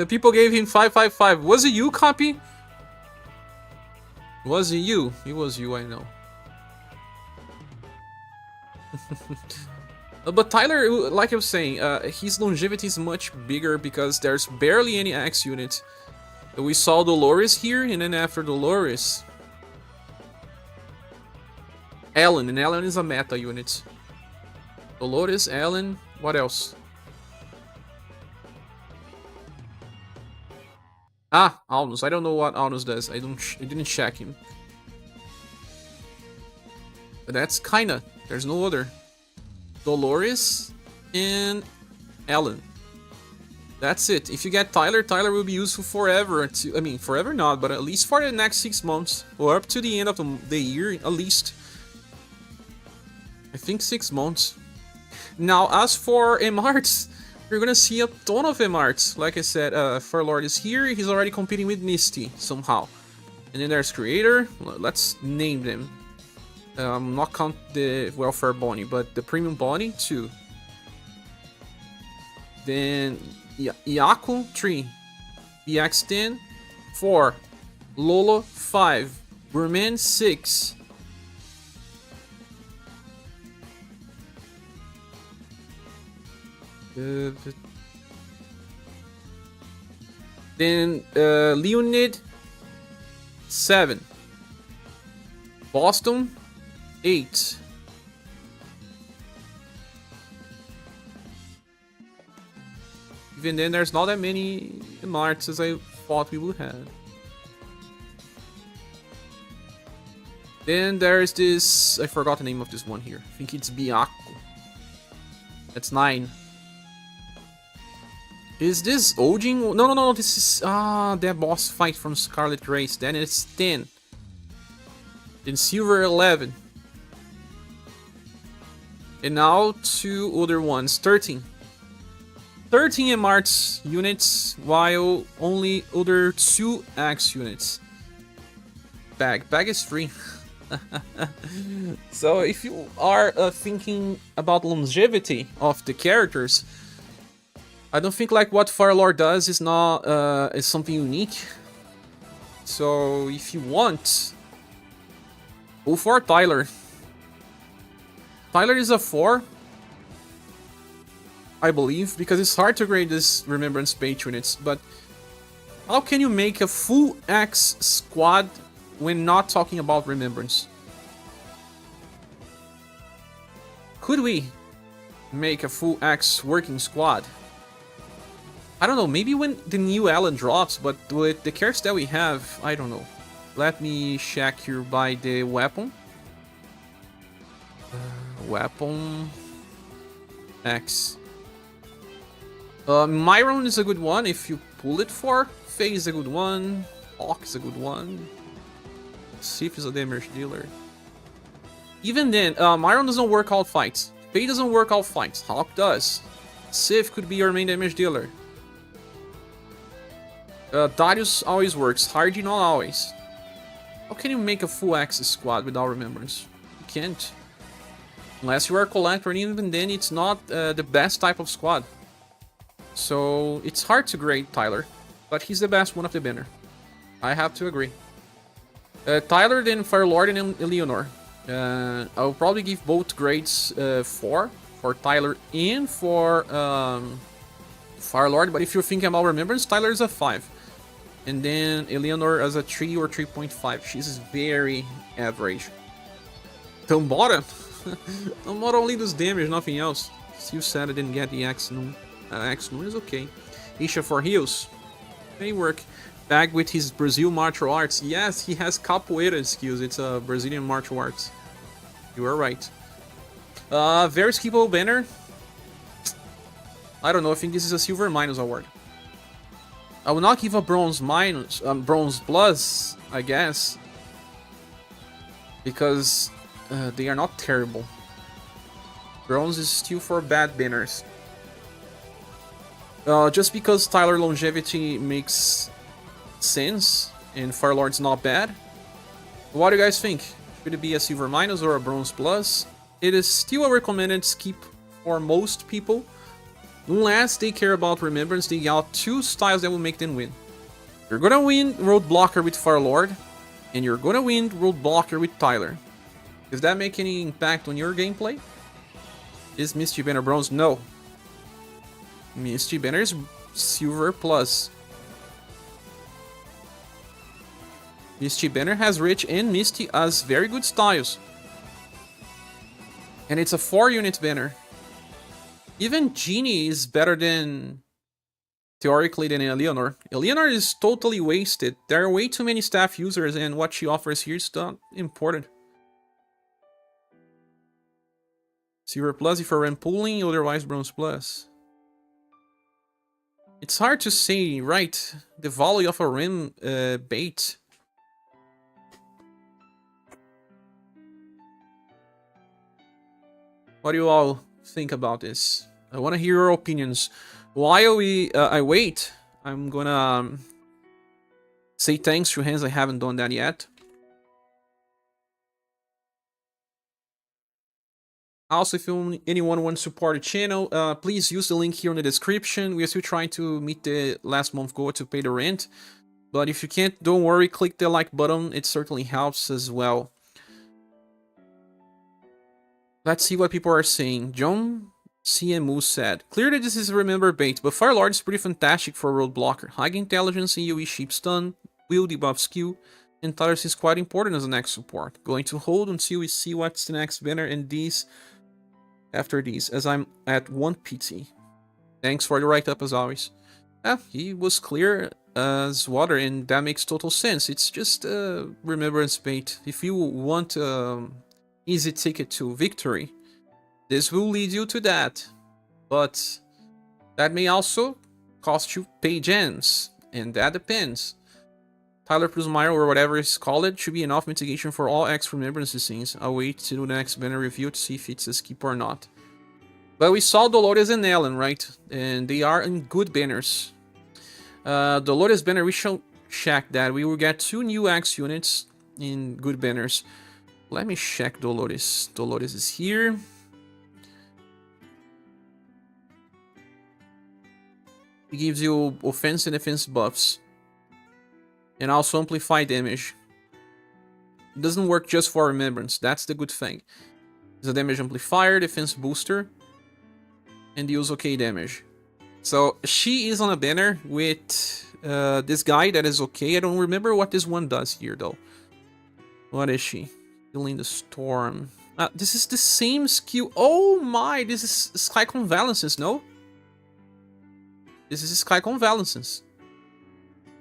Speaker 1: People gave him 555. Was it you, Copy? Was it you? It was you, I know. But Tyler, like I was saying, his longevity is much bigger because there's barely any X units. We saw Dolores here, and then after Dolores, Ellen, and Ellen is a meta unit. Dolores, Ellen, what else? Ah, Alnus. I don't know what Alnus does. I didn't check him. But that's kinda. There's no other. Dolores and Ellen. That's it. If you get Tyler, Tyler will be useful forever. I mean, forever not, but at least for the next 6 months. Or up to the end of the year, at least. I think 6 months. Now, as for M-Arts, you're gonna see a ton of M-Arts. Like I said, Fire Lord is here. He's already competing with Misty, somehow. And then there's Creator. Let's name them. Not count the Welfare Bonnie, but the Premium Bonnie, 2. Then Yaku, 3. BX10, 4. Lolo, 5. Burman, 6. Then Leonid, 7. Boston, 8. Even then, there's not that many marks as I thought we would have. Then there's this... I forgot the name of this one here. I think it's Byaku. That's 9. Is this Odin? No, this is... that boss fight from Scarlet Race. Then it's 10. Then Silver, 11. And now 2 other ones. 13. 13 M-Arts units, while only other 2 X units. Bag is free. So if you are thinking about longevity of the characters, I don't think like what Fire Lord does is not is something unique. So if you want, go for Tyler. Tyler is a 4, I believe, because it's hard to grade this Remembrance page units, but how can you make a full X squad when not talking about Remembrance? Could we make a full X working squad? I don't know, maybe when the new Ellen drops, but with the characters that we have, I don't know. Let me check here by the weapon. Weapon X. Myron is a good one if you pull it for. Faye is a good one. Hawk is a good one. Sif is a damage dealer. Even then, Myron doesn't work all fights. Faye doesn't work all fights. Hawk does. Sif could be your main damage dealer. Darius always works. Hardy not always. How can you make a full Axis squad without Remembrance? You can't. Unless you are a Collector, and even then it's not the best type of squad. So it's hard to grade Tyler, but he's the best one of the banner. I have to agree. Tyler, then Fire Lord, and Leonor. I'll probably give both grades 4 for Tyler and for Fire Lord, but if you're thinking about Remembrance, Tyler is a 5. And then Eleanor as a 3 or 3.5. She's very average. Tambora? Tambora only does damage, nothing else. Still sad I didn't get the X Noon. X Noon is okay. Isha for heals. May work. Back with his Brazil martial arts. Yes, he has capoeira skills. It's a Brazilian martial arts. You are right. Very skippable banner. I don't know. I think this is a silver minus award. I will not give a bronze minus, bronze plus, I guess, because they are not terrible. Bronze is still for bad banners. Just because Tyler longevity makes sense and Fire Lord's not bad. What do you guys think? Should it be a silver minus or a bronze plus? It is still a recommended skip for most people. Unless they care about Remembrance, they got 2 styles that will make them win. You're gonna win Roadblocker with Fire Lord, and you're gonna win Roadblocker with Tyler. Does that make any impact on your gameplay? Is Misty Banner bronze? No. Misty Banner is silver plus. Misty Banner has Rich and Misty as very good styles. And it's a 4-unit banner. Even Genie is better than, theoretically, than Leonor. Leonor is totally wasted. There are way too many staff users, and what she offers here is not important. Silver plus if you're pulling, otherwise bronze plus. It's hard to say, right? The volley of a rim bait. What do you all think about this? I want to hear your opinions. While I wait, I'm gonna say thanks to hands I haven't done that yet. Also, if anyone wants to support the channel, please use the link here in the description. We are still trying to meet the last month goal to pay the rent. But if you can't, don't worry, click the like button. It certainly helps as well. Let's see what people are saying. John CMU said, clearly this is a Remember bait, but Fire Lord is pretty fantastic for a road blocker. High intelligence, AoE sheep stun, will debuff skill, and Tyler is quite important as a next support. Going to hold until we see what's the next banner and these after these, as I'm at 1 PT. Thanks for the write-up as always. Yeah, he was clear as water, and that makes total sense. It's just a Remembrance bait. If you want easy ticket to victory, this will lead you to that, but that may also cost you pay gems, and that depends. Tyler plus Meyer, or whatever it's called, should be enough mitigation for all X Remembrance scenes. I'll wait to do the next banner review to see if it's a skip or not. But we saw Dolores and Ellen, right? And they are in good banners. Dolores banner, we shall check that. We will get 2 new X units in good banners. Let me check Dolores. Dolores is here. It gives you offense and defense buffs. And also amplify damage. It doesn't work just for Remembrance. That's the good thing. It's a damage amplifier, defense booster, and deals okay damage. So she is on a banner with this guy that is okay. I don't remember what this one does here though. What is she? Healing the Storm. This is the same skill. Oh my, this is Sky Convalences, no? This is Sky Convalences.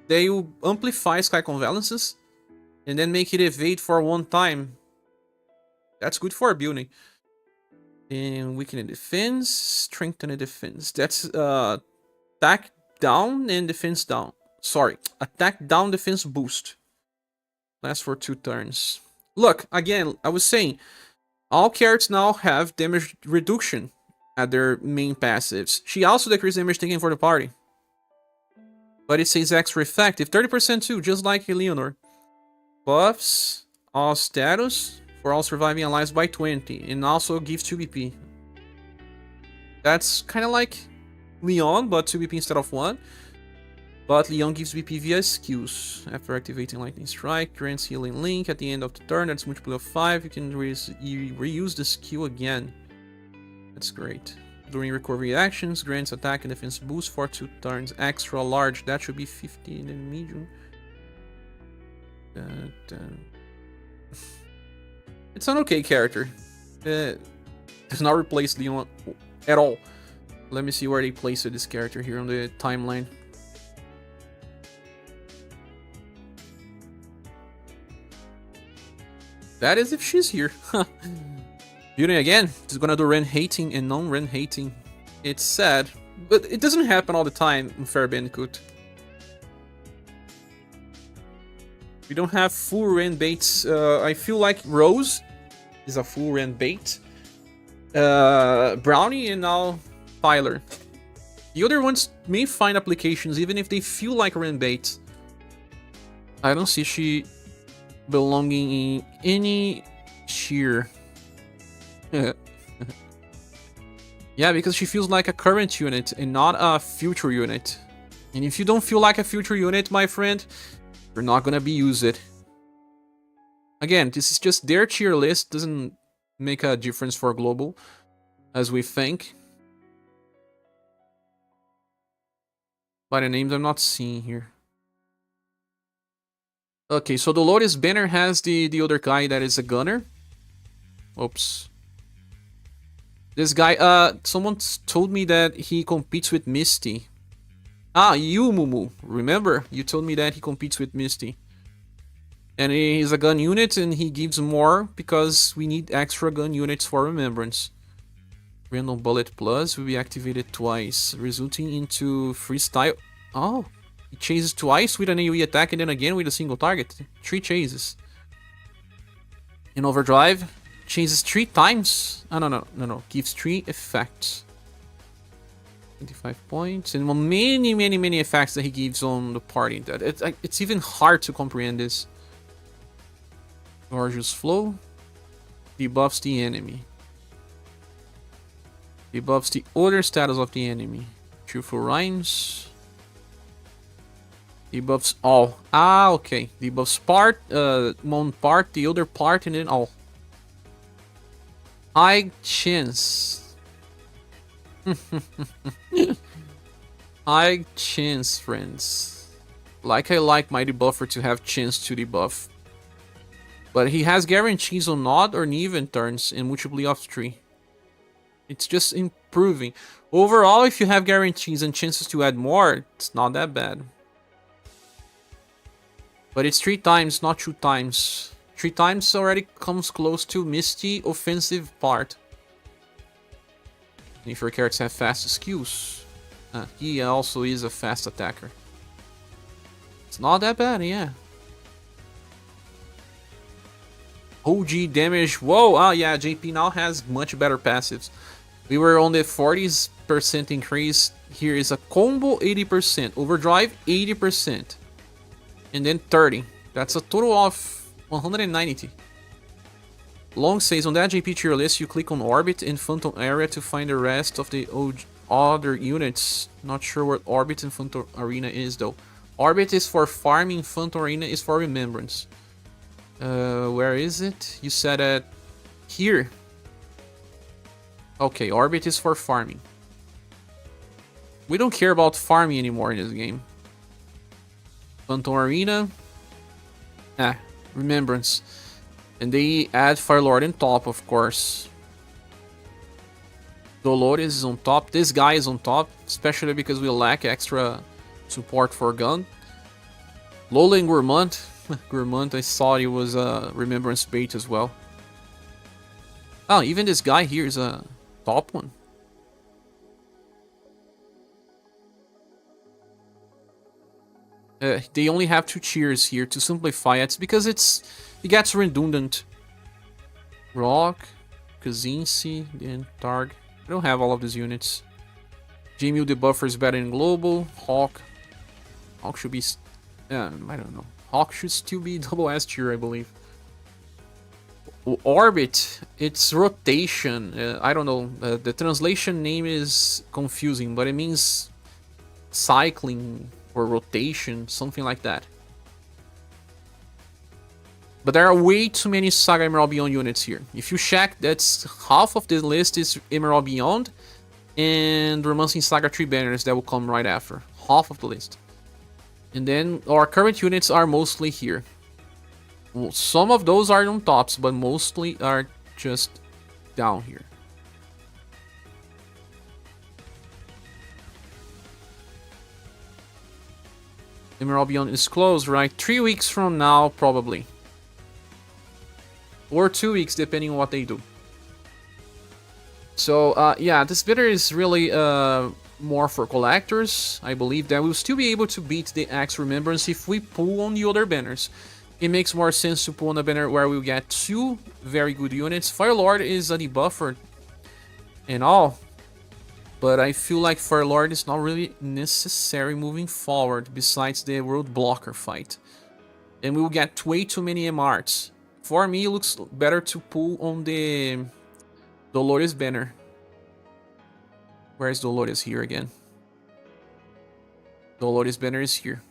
Speaker 1: They will amplify Sky Convalences and then make it evade for 1 time. That's good for building. And weaken the defense, strengthen the defense. That's attack down and defense down. Sorry, attack down, defense boost. Lasts for 2 turns. Look, again, I was saying, all characters now have damage reduction at their main passives. She also decreases damage taken for the party. But it says extra effective, 30% too, just like Leonor. Buffs all status for all surviving allies by 20, and also gives 2 BP. That's kind of like Leon, but 2 BP instead of 1. But Leon gives BP via skills. After activating Lightning Strike, grants Healing Link at the end of the turn. That's multiple of 5. You can reuse the skill again. That's great. During recovery actions, grants attack and defense boost for 2 turns. Extra large. That should be 50 in the medium. It's an okay character. Does not replace Leon at all. Let me see where they placed this character here on the timeline. That is if she's here. Building again. She's gonna do Ren hating and non-Ren hating. It's sad, but it doesn't happen all the time in Fair Bandicoot. We don't have full Ren baits. I feel like Rose is a full Ren bait. Brownie and now Tyler. The other ones may find applications even if they feel like Ren baits. I don't see she belonging in any tier. Yeah, because she feels like a current unit and not a future unit. And if you don't feel like a future unit, my friend, you're not gonna be used. Again, this is just their tier list, doesn't make a difference for global. as we think. By the names I'm not seeing here. Okay, so Dolores banner has the other guy that is a gunner. Oops. This guy, someone told me that he competes with Misty. Ah, you, Mumu. Remember? You told me that he competes with Misty. And he's a gun unit, and he gives more because we need extra gun units for Remembrance. Random Bullet Plus will be activated twice, resulting into freestyle. Oh, he chases twice with an AoE attack and then again with a single target. 3 chases. In Overdrive, chases 3 times. Oh, no. Gives 3 effects. 25 points. And many effects that he gives on the party. It's even hard to comprehend this. Gorgeous Flow. Debuffs the enemy. Debuffs the other status of the enemy. Cheerful Rhymes. Debuffs all. Ah, okay. Debuffs part, one part, the other part, and then all. High chance. High chance, friends. Like I like my debuffer to have chance to debuff. But he has guarantees on odd or even turns and multiply of 3. It's just improving. Overall, if you have guarantees and chances to add more, it's not that bad. But it's 3 times, not 2 times. 3 times already comes close to Misty offensive part. And if your characters have fast skills, he also is a fast attacker. It's not that bad, yeah. OG damage, whoa, yeah, JP now has much better passives. We were on the 40% increase. Here is a combo 80%, overdrive 80%, and then 30. That's a total of 190. Long says on that JP tier list, you click on Orbit and Phantom Area to find the rest of the other units. Not sure what Orbit and Phantom Arena is though. Orbit is for farming, Phantom Arena is for Remembrance. Where is it? You said it here. Okay, Orbit is for farming. We don't care about farming anymore in this game. Phantom Arena. Remembrance. And they add Fire Lord on top, of course. Dolores is on top. This guy is on top, especially because we lack extra support for gun. Lola and Gourmand. Gourmand, I saw he was a Remembrance bait as well. Oh, even this guy here is a top one. They only have 2 cheers here to simplify it because it gets redundant. Rock, Kazinci, then Targ. I don't have all of these units. Jamil Debuffer is better in global. Hawk should be... I don't know. Hawk should still be double S tier, I believe. Orbit, it's rotation. I don't know. The translation name is confusing, but it means cycling or rotation, something like that. But there are way too many SaGa Emerald Beyond units here. If you check, that's half of the list is Emerald Beyond and Romancing SaGa 3 banners that will come right after. Half of the list. And then our current units are mostly here. Well, some of those are on tops, but mostly are just down here. Emerald Beyond is closed, right? 3 weeks from now, probably. Or 2 weeks, depending on what they do. So, yeah, this bidder is really more for collectors. I believe that we'll still be able to beat the Axe Remembrance if we pull on the other banners. It makes more sense to pull on a banner where we'll get 2 very good units. Fire Lord is a debuffer and all. But I feel like Fire Lord is not really necessary moving forward besides the World Blocker fight. And we'll get way too many MRs. For me, it looks better to pull on the Dolores banner. Where is Dolores? Here again. Dolores banner is here.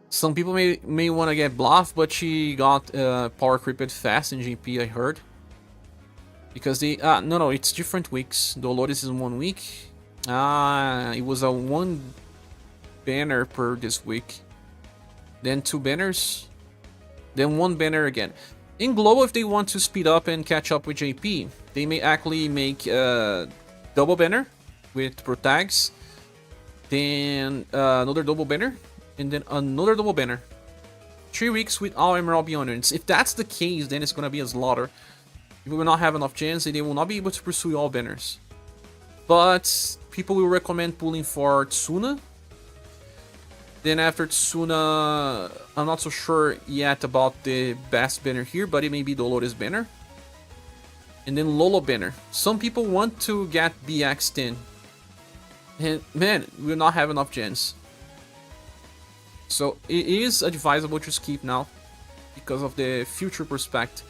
Speaker 1: Some people may want to get bluff, but she got power creeped fast in GP, I heard. Because they... no, it's different weeks. Dolores is in 1 week. It was a 1 banner per this week. Then 2 banners. Then 1 banner again. In global, if they want to speed up and catch up with JP, they may actually make a double banner with pro tags. Then another double banner. And then another double banner. 3 weeks with all Emerald Beyond units. If that's the case, then it's going to be a slaughter. We will not have enough gens and they will not be able to pursue all banners. But people will recommend pulling for Tsuna. Then after Tsuna, I'm not so sure yet about the best banner here, but it may be Dolores banner. And then Lolo banner. Some people want to get BX10. And man, we will not have enough gens. So it is advisable to skip now because of the future prospect.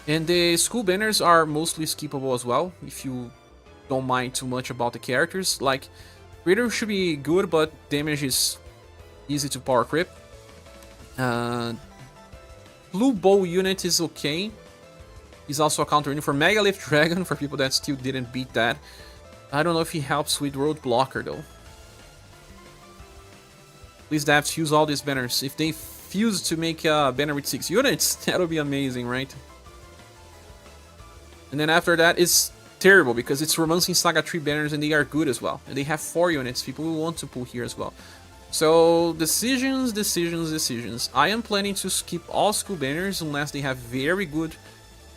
Speaker 1: And the school banners are mostly skippable as well, if you don't mind too much about the characters. Like, Raider should be good, but damage is easy to power creep. Blue Bow unit is okay. He's also a counter unit for Megalith Dragon, for people that still didn't beat that. I don't know if he helps with Road Blocker though. Please devs, use all these banners. If they fuse to make a banner with 6 units, that would be amazing, right? And then after that is terrible because it's Romancing Saga 3 banners and they are good as well. And they have 4 units. People will want to pull here as well. So decisions. I am planning to skip all school banners unless they have very good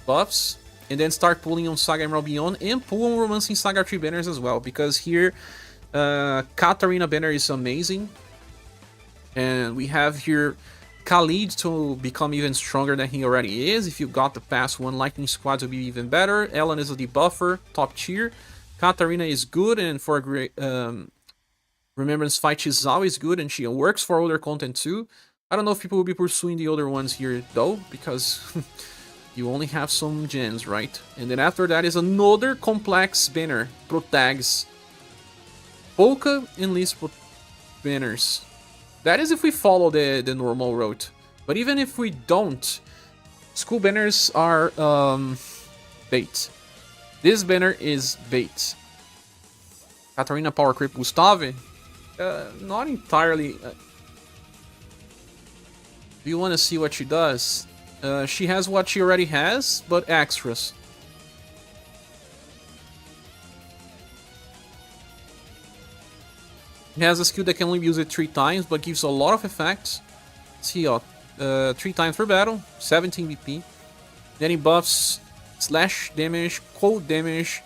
Speaker 1: buffs. And then start pulling on Saga Emerald Beyond and pull on Romancing Saga 3 banners as well. Because here, Katarina banner is amazing. And we have here Khalid to become even stronger than he already is. If you got the past one, Lightning Squad will be even better. Ellen is a debuffer, top tier. Katarina is good, and for a great Remembrance fight, she's always good, and she works for other content too. I don't know if people will be pursuing the other ones here though, because you only have some gens, right? And then after that is another complex banner, pro tags. Polka and List banners. That is if we follow the normal route. But even if we don't, school banners are bait. This banner is bait. Katarina Power Creep Gustave? Not entirely. Do you want to see what she does? She has what she already has, but extras. He has a skill that can only use it 3 times, but gives a lot of effects. See, 3 times per battle, 17 BP. Then he buffs slash damage, cold damage,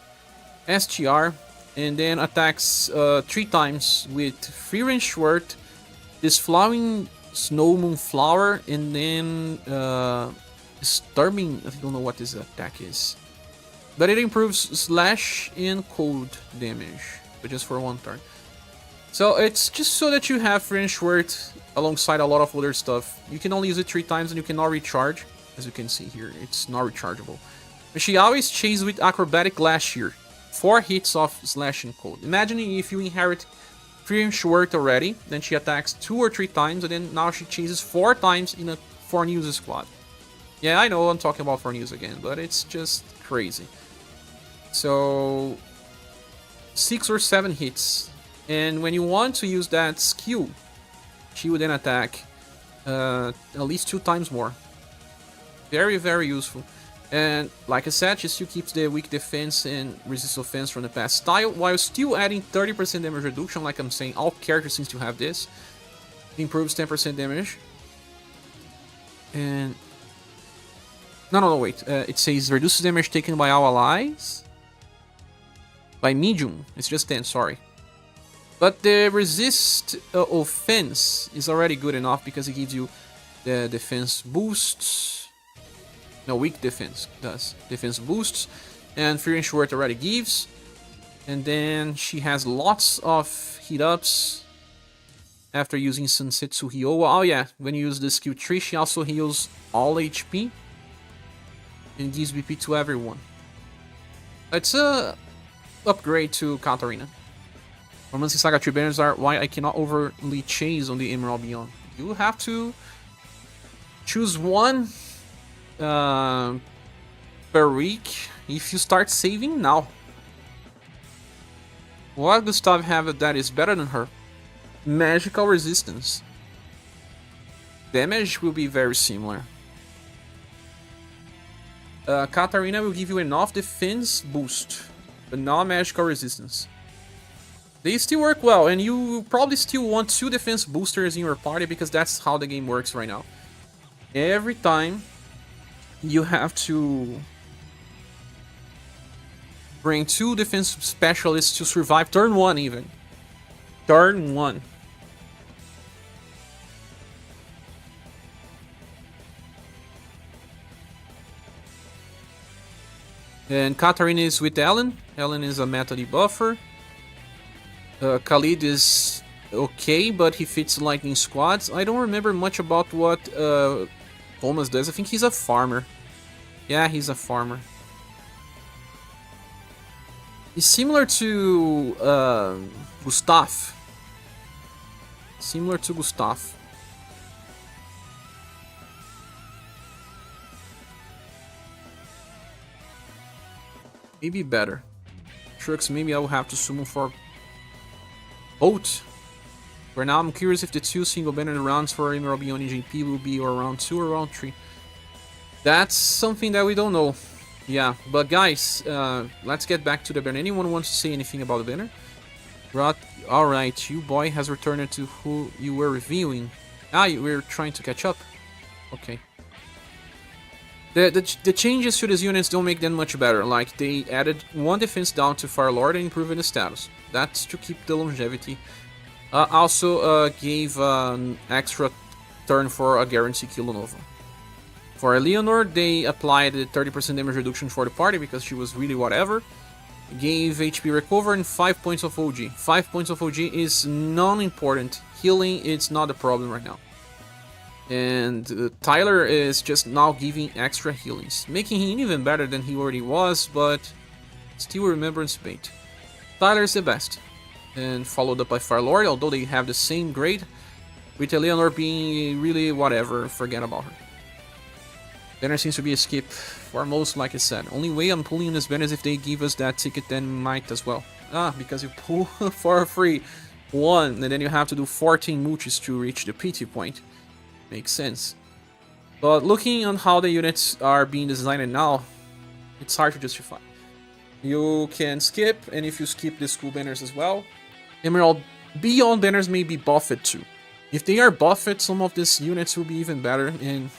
Speaker 1: STR, and then attacks 3 times with Free Range Sword, this Flowing Snow Moon Flower, and then Disturbing. I don't know what this attack is. But it improves slash and cold damage, but just for 1 turn. So it's just so that you have Free Range Sword alongside a lot of other stuff. You can only use it 3 times and you cannot recharge. As you can see here, it's not rechargeable. But she always chases with Acrobatic last year. 4 hits of Slash and Cold. Imagine if you inherit Free Range Sword already, then she attacks 2 or 3 times, and then now she chases 4 times in a 4 news squad. Yeah, I know I'm talking about 4 news again, but it's just crazy. So 6 or 7 hits. And when you want to use that skill, she would then attack at least 2 times more. Very, very useful. And like I said, she still keeps the weak defense and resist offense from the past style, while still adding 30% damage reduction. Like I'm saying, all characters seem to have this. It improves 10% damage. And... No, wait. It says reduces damage taken by all allies. By medium. It's just 10, sorry. But the resist offense is already good enough because it gives you the defense boosts. No, weak defense does. Defense boosts. And Free Range Sword already gives. And then she has lots of hit ups after using Sansetsu Hyowa. Oh yeah, when you use the skill 3, she also heals all HP. And gives BP to everyone. It's a upgrade to Katarina. Romancing Saga 3 banners are why I cannot overly chase on the Emerald Beyond. You have to choose one per week if you start saving now. What Gustav have that is better than her? Magical resistance. Damage will be very similar. Katarina will give you enough defense boost, but not magical resistance. They still work well, and you probably still want 2 defense boosters in your party because that's how the game works right now. Every time you have to bring 2 defense specialists to survive turn 1 even. Turn 1. And Katarina is with Ellen. Ellen is a meta debuffer. Khalid is okay, but he fits lightning squads. I don't remember much about what Thomas does. I think he's a farmer. Yeah, he's a farmer. He's similar to Gustav. Similar to Gustav. Maybe better. Trucks, maybe I will have to summon for Boat. For now, I'm curious if the 2 single banner rounds for Emerald Beyond JP will be around 2 or around 3. That's something that we don't know. Yeah, but guys, let's get back to the banner. Anyone wants to say anything about the banner? Alright, you boy has returned to who you were reviewing. Ah, you were trying to catch up. Okay. The changes to these units don't make them much better. Like, they added 1 defense down to Fire Lord and improved the status. That's to keep the longevity. Also gave an extra turn for a guaranteed Kilonova. For Leonor, they applied a 30% damage reduction for the party because she was really whatever. Gave HP recover and 5 points of OG. 5 points of OG is non-important. Healing, it's not a problem right now. And Tyler is just now giving extra healings, making him even better than he already was, but still Remembrance bait. Tyler is the best, and followed up by Fire Lord, although they have the same grade, with Leonor being really whatever, forget about her. Banner seems to be a skip for most, like I said. Only way I'm pulling this banner is if they give us that ticket, then might as well. Ah, because you pull for free 1, and then you have to do 14 mooches to reach the PT point. Makes sense. But looking on how the units are being designed now, it's hard to justify. You can skip, and if you skip the school banners as well, Emerald Beyond banners may be buffed too. If they are buffed, some of these units will be even better and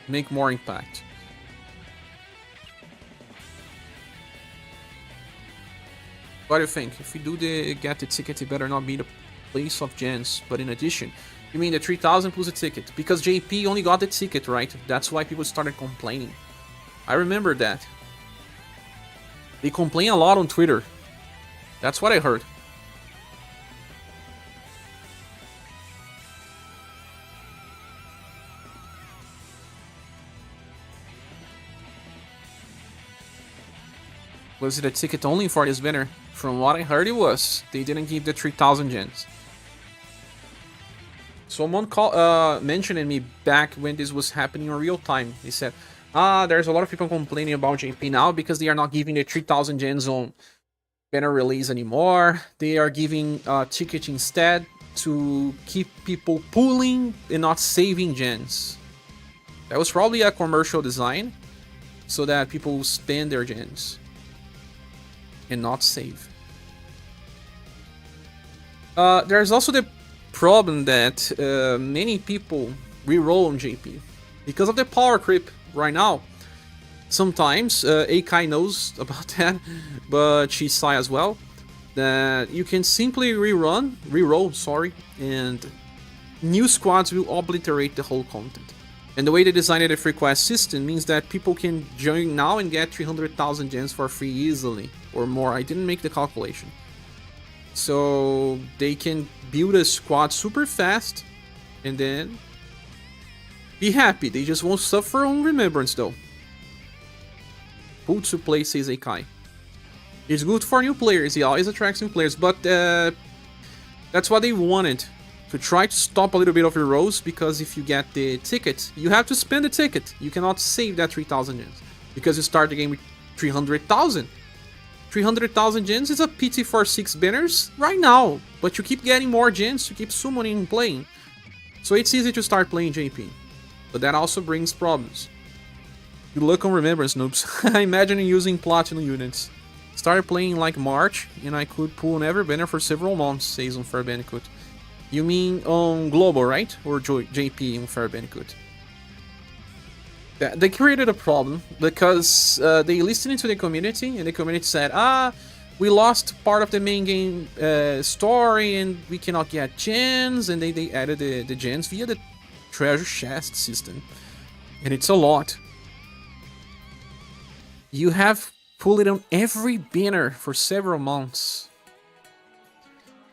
Speaker 1: make more impact. What do you think? If we do the get the ticket, it better not be the place of gens, but in addition, you mean the 3000 plus a ticket? Because JP only got the ticket, right? That's why people started complaining. I remember that. They complain a lot on Twitter. That's what I heard. Was it a ticket only for this banner? From what I heard it was. They didn't give the 3000 gens. Someone mentioned me back when this was happening in real time. They said, there's a lot of people complaining about JP now because they are not giving the 3000 gens on banner release anymore. They are giving ticket instead to keep people pulling and not saving gens. That was probably a commercial design so that people spend their gens and not save. There's also the problem that many people reroll on JP because of the power creep right now. Sometimes Akai knows about that, but she's Sai as well. That you can simply reroll, and new squads will obliterate the whole content. And the way they designed the free quest system means that people can join now and get 300,000 gens for free easily, or more. I didn't make the calculation. So they can build a squad super fast and then be happy. They just won't suffer on Remembrance though. Pull to play, says Akai. It's good for new players, it always attracts new players, but that's what they wanted. To try to stop a little bit of your rolls, because if you get the ticket, you have to spend the ticket. You cannot save that 3000 gens. because you start the game with 300,000. 300,000 gens is a pity for 6 banners right now, but you keep getting more gens to keep summoning and playing. So it's easy to start playing JP, but that also brings problems. Good luck on Remembrance, noobs. I imagine using Platinum units. Started playing like March, and I could pull on every banner for several months, says on Fair Bandicoot. You mean on Global, right? Or JP on Fair Bandicoot? They created a problem because they listened to the community, and the community said, we lost part of the main game story and we cannot get gens, and they added the gens via the treasure chest system. And it's a lot. You have pulled it on every banner for several months.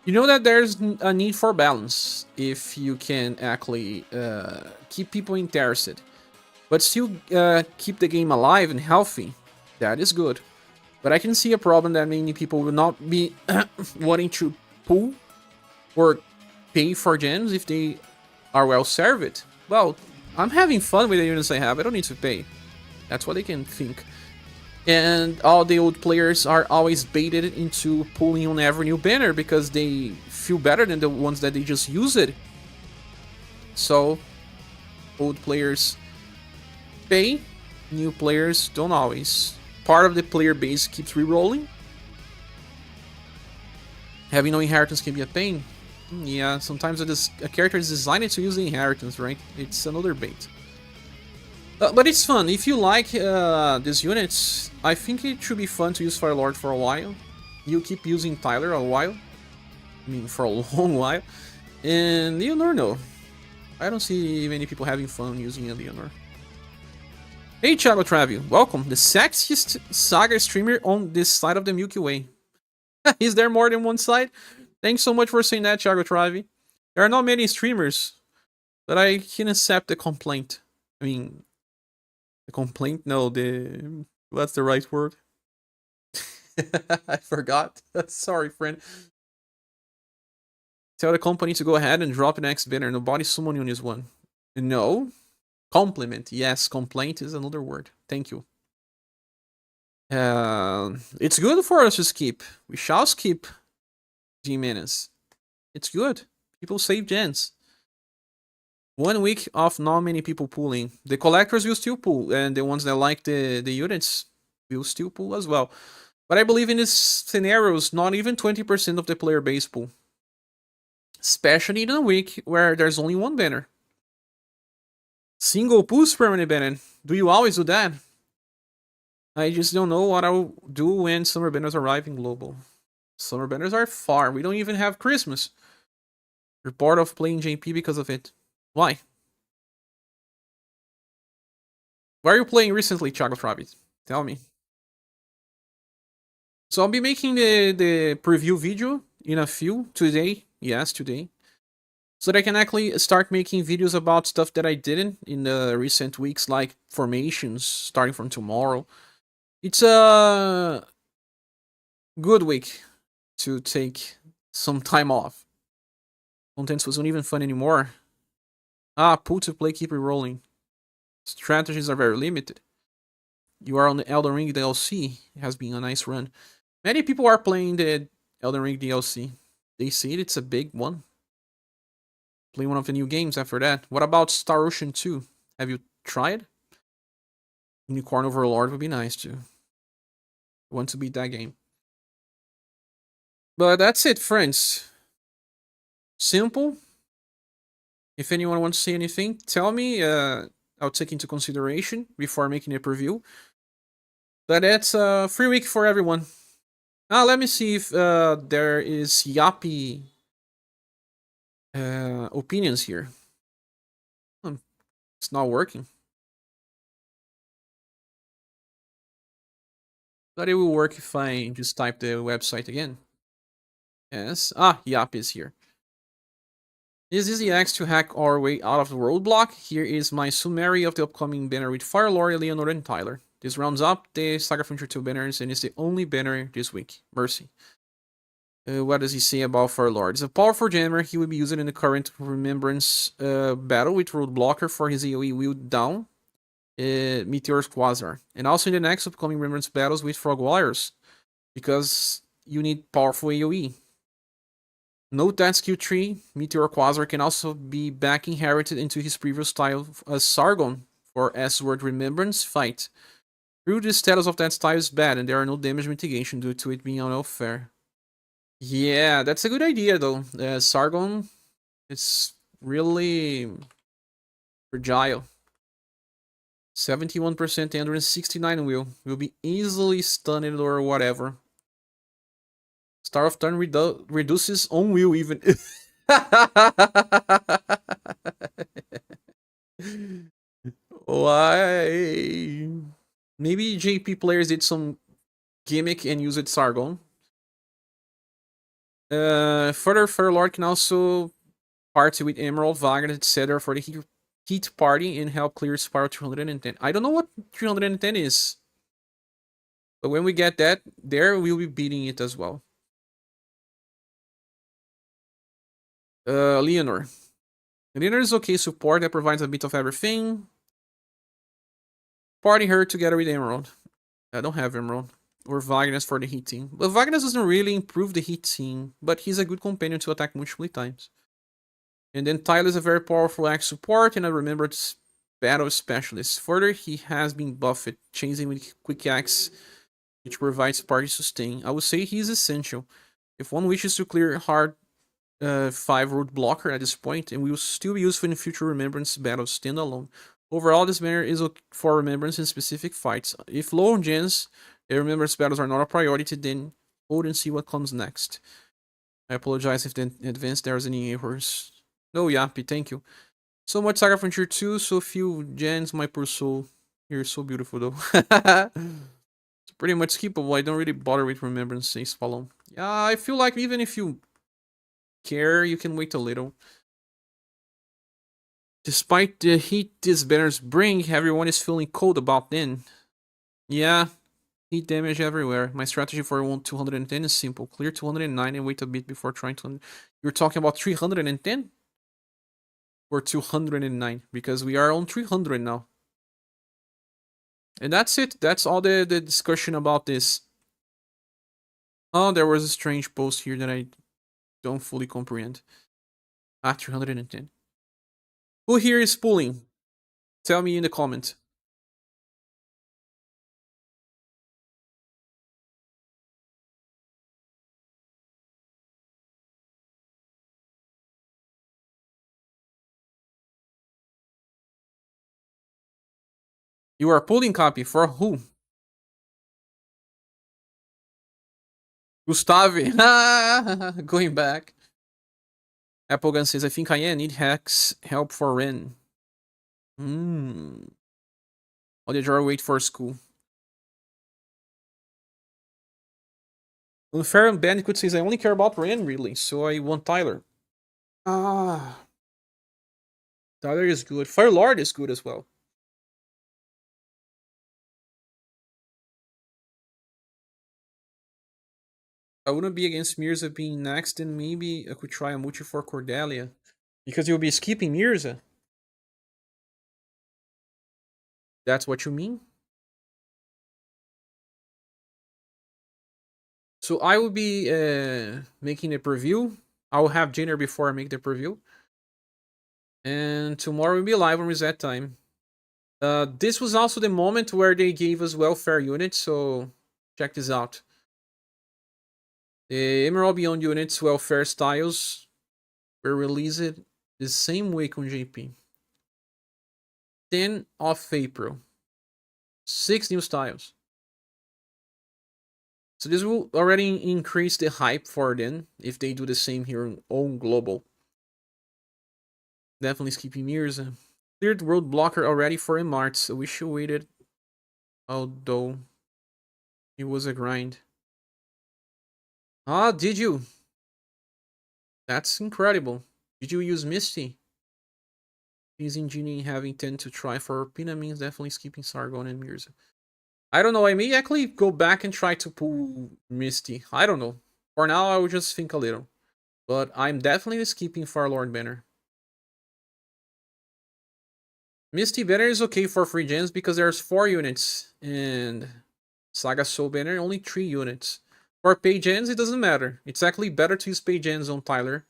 Speaker 1: You know that there's a need for balance if you can actually keep people interested, but still keep the game alive and healthy. That is good. But I can see a problem that many people will not be wanting to pull or pay for gens if they are well served. Well, I'm having fun with the units I have. I don't need to pay. That's what they can think. And all the old players are always baited into pulling on every new banner because they feel better than the ones that they just use it. So, old players pay, new players don't always. Part of the player base keeps re-rolling. Having no inheritance can be a pain. Yeah, sometimes a character is designed to use the inheritance, right? It's another bait. But it's fun. If you like these units, I think it should be fun to use Fire Lord for a while. You keep using Tyler a while. I mean, for a long while. And Leonor, no. I don't see many people having fun using a Leonor. Hey, Thiago Travi, welcome. The sexiest SaGa streamer on this side of the Milky Way. Is there more than one side? Thanks so much for saying that, Thiago Travi. There are not many streamers, but I can accept the complaint. I mean... complaint? No, what's the right word? I forgot. Sorry, friend. Tell the company to go ahead and drop the next banner. Nobody summon you on this one. No. Compliment. Yes, complaint is another word. Thank you. It's good for us to skip. We shall skip G-Menace. It's good. People save gens. 1 week of not many people pulling. The collectors will still pull, and the ones that like the units will still pull as well. But I believe in these scenarios, not even 20% of the player base pull. Especially in a week where there's only one banner. Single pulls permanent banner. Do you always do that? I just don't know what I'll do when summer banners arrive in global. Summer banners are far. We don't even have Christmas. We're bored of playing JP because of it. Why? Where are you playing recently, Thiago Travis? Tell me. So I'll be making the preview video in a few today. Yes, today. So that I can actually start making videos about stuff that I didn't in the recent weeks, like formations, starting from tomorrow. It's a good week to take some time off. Contents wasn't even fun anymore. Pull to play, keep re-rolling. Strategies are very limited. You are on the Elden Ring DLC. It has been a nice run. Many people are playing the Elden Ring DLC. They see it's a big one. Play one of the new games after that. What about Star Ocean 2? Have you tried? Unicorn Overlord would be nice too. I want to beat that game. But that's it, friends. Simple. If anyone wants to say anything, tell me. I'll take into consideration before making a preview. But that's a free week for everyone. Let me see if there is yappy opinions here. It's not working. But it will work if I just type the website again. Yes. Yap is here. Is this the axe to hack our way out of the roadblock? Here is my summary of the upcoming banner with Fire Lord, Leonor, and Tyler. This rounds up the SaGa Frontier 2 banners and is the only banner this week. Mercy. What does he say about Fire Lord? It's a powerful jammer. He will be used in the current Remembrance battle with Roadblocker for his AoE wield down. Meteor's Quasar. And also in the next upcoming Remembrance battles with Frog Warriors, because you need powerful AoE. Note that skill tree, Meteor Quasar can also be back inherited into his previous style as Sargon for S-Word Remembrance fight. True, the status of that style is bad, and there are no damage mitigation due to it being unfair. Yeah, that's a good idea though. Sargon is really fragile. 71% endurance, 69 will be easily stunned or whatever. Star of Turn reduces on will even. Why? Maybe JP players did some gimmick and used Sargon. Further, Fire Lord can also party with Emerald, Wagner, etc. for the Heat Party and help clear Spiral 310. I don't know what 310 is. But when we get that, there we'll be beating it as well. Leonor. Leonor is okay support that provides a bit of everything. Party her together with Emerald. I don't have Emerald. Or Wagner's for the hit team. But Wagner doesn't really improve the hit team, but he's a good companion to attack multiple times. And then Tyler is a very powerful axe support and a Remembrance battle specialist. Further, he has been buffed, chasing with quick axe, which provides party sustain. I would say he's essential. If one wishes to clear hard 5 root blocker at this point, and will still be useful in future Remembrance battles standalone. Overall, this banner is for Remembrance in specific fights. If low on gens, the Remembrance battles are not a priority, then hold and see what comes next. I apologize if in advance there's any errors. No, Yappy, thank you. So much SaGa Frontier 2, so few gens, my poor soul. You're so beautiful though. It's pretty much skippable. I don't really bother with Remembrance, says Follow. Yeah, I feel like even if you care, you can wait a little. Despite the heat these banners bring, everyone is feeling cold about them. Yeah, heat damage everywhere. My strategy for 210 is simple. Clear 209 and wait a bit before trying to... You're talking about 310? Or 209? Because we are on 300 now. And that's it. That's all the discussion about this. Oh, there was a strange post here that I don't fully comprehend. 310. Who here is pulling? Tell me in the comment. You are pulling copy for who? Gustave. Going back. Applegun says, I think I am. Need hacks help for Ren. While the jar wait for school. Unfair Bandicoot says, I only care about Ren, really, so I want Tyler. Tyler is good. Fire Lord is good as well. I wouldn't be against Mirza being next, and maybe I could try a multi for Cordelia. Because you'll be skipping Mirza. That's what you mean? So I will be making a preview. I will have dinner before I make the preview. And tomorrow will be live on reset time. This was also the moment where they gave us welfare units, so check this out. The Emerald Beyond units welfare styles were released the same week on JP. 10 of April. 6 new styles. So this will already increase the hype for them if they do the same here on Global. Definitely skipping Mirza. Cleared road blocker already for a March, so we should wait it. Although it was a grind. Did you? That's incredible. Did you use Misty? These engineering having tend to try for Pina means definitely skipping Sargon and Mirza. I don't know, I may actually go back and try to pull Misty. I don't know. For now, I will just think a little. But I'm definitely skipping Fire Lord banner. Misty banner is okay for free gens because there's 4 units, and SaGa Soul banner only 3 units. For pay gens, it doesn't matter. It's actually better to use pay gens on Tyler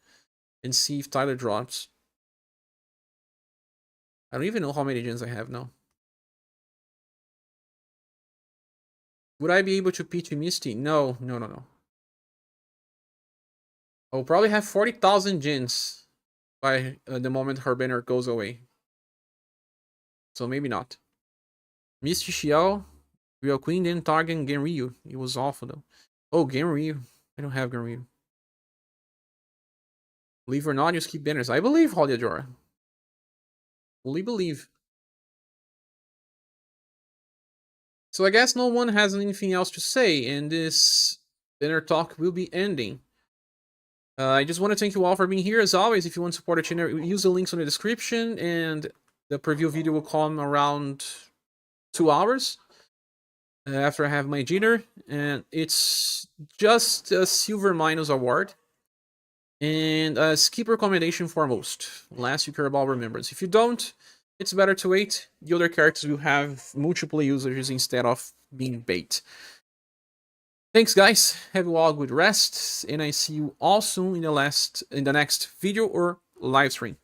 Speaker 1: and see if Tyler drops. I don't even know how many gens I have now. Would I be able to pitch Misty? No. I'll probably have 40,000 gens by the moment her banner goes away. So maybe not. Misty Xiao, Real Queen, then Target, and Genryu. It was awful though. Oh, Genryu. I don't have Genryu. Believe or not, you skip banners. I believe, Holiadora. Fully believe. So I guess no one has anything else to say, and this banner talk will be ending. I just want to thank you all for being here. As always, if you want to support the channel, use the links on the description, and the preview video will come around 2 hours after I have my dinner, and it's just a silver minus award and a skip recommendation for most, unless you care about Remembrance. If you don't, it's better to wait. The other characters will have multiple users instead of being bait. Thanks, guys. Have you all good rest, and I see you all soon in the next video or live stream.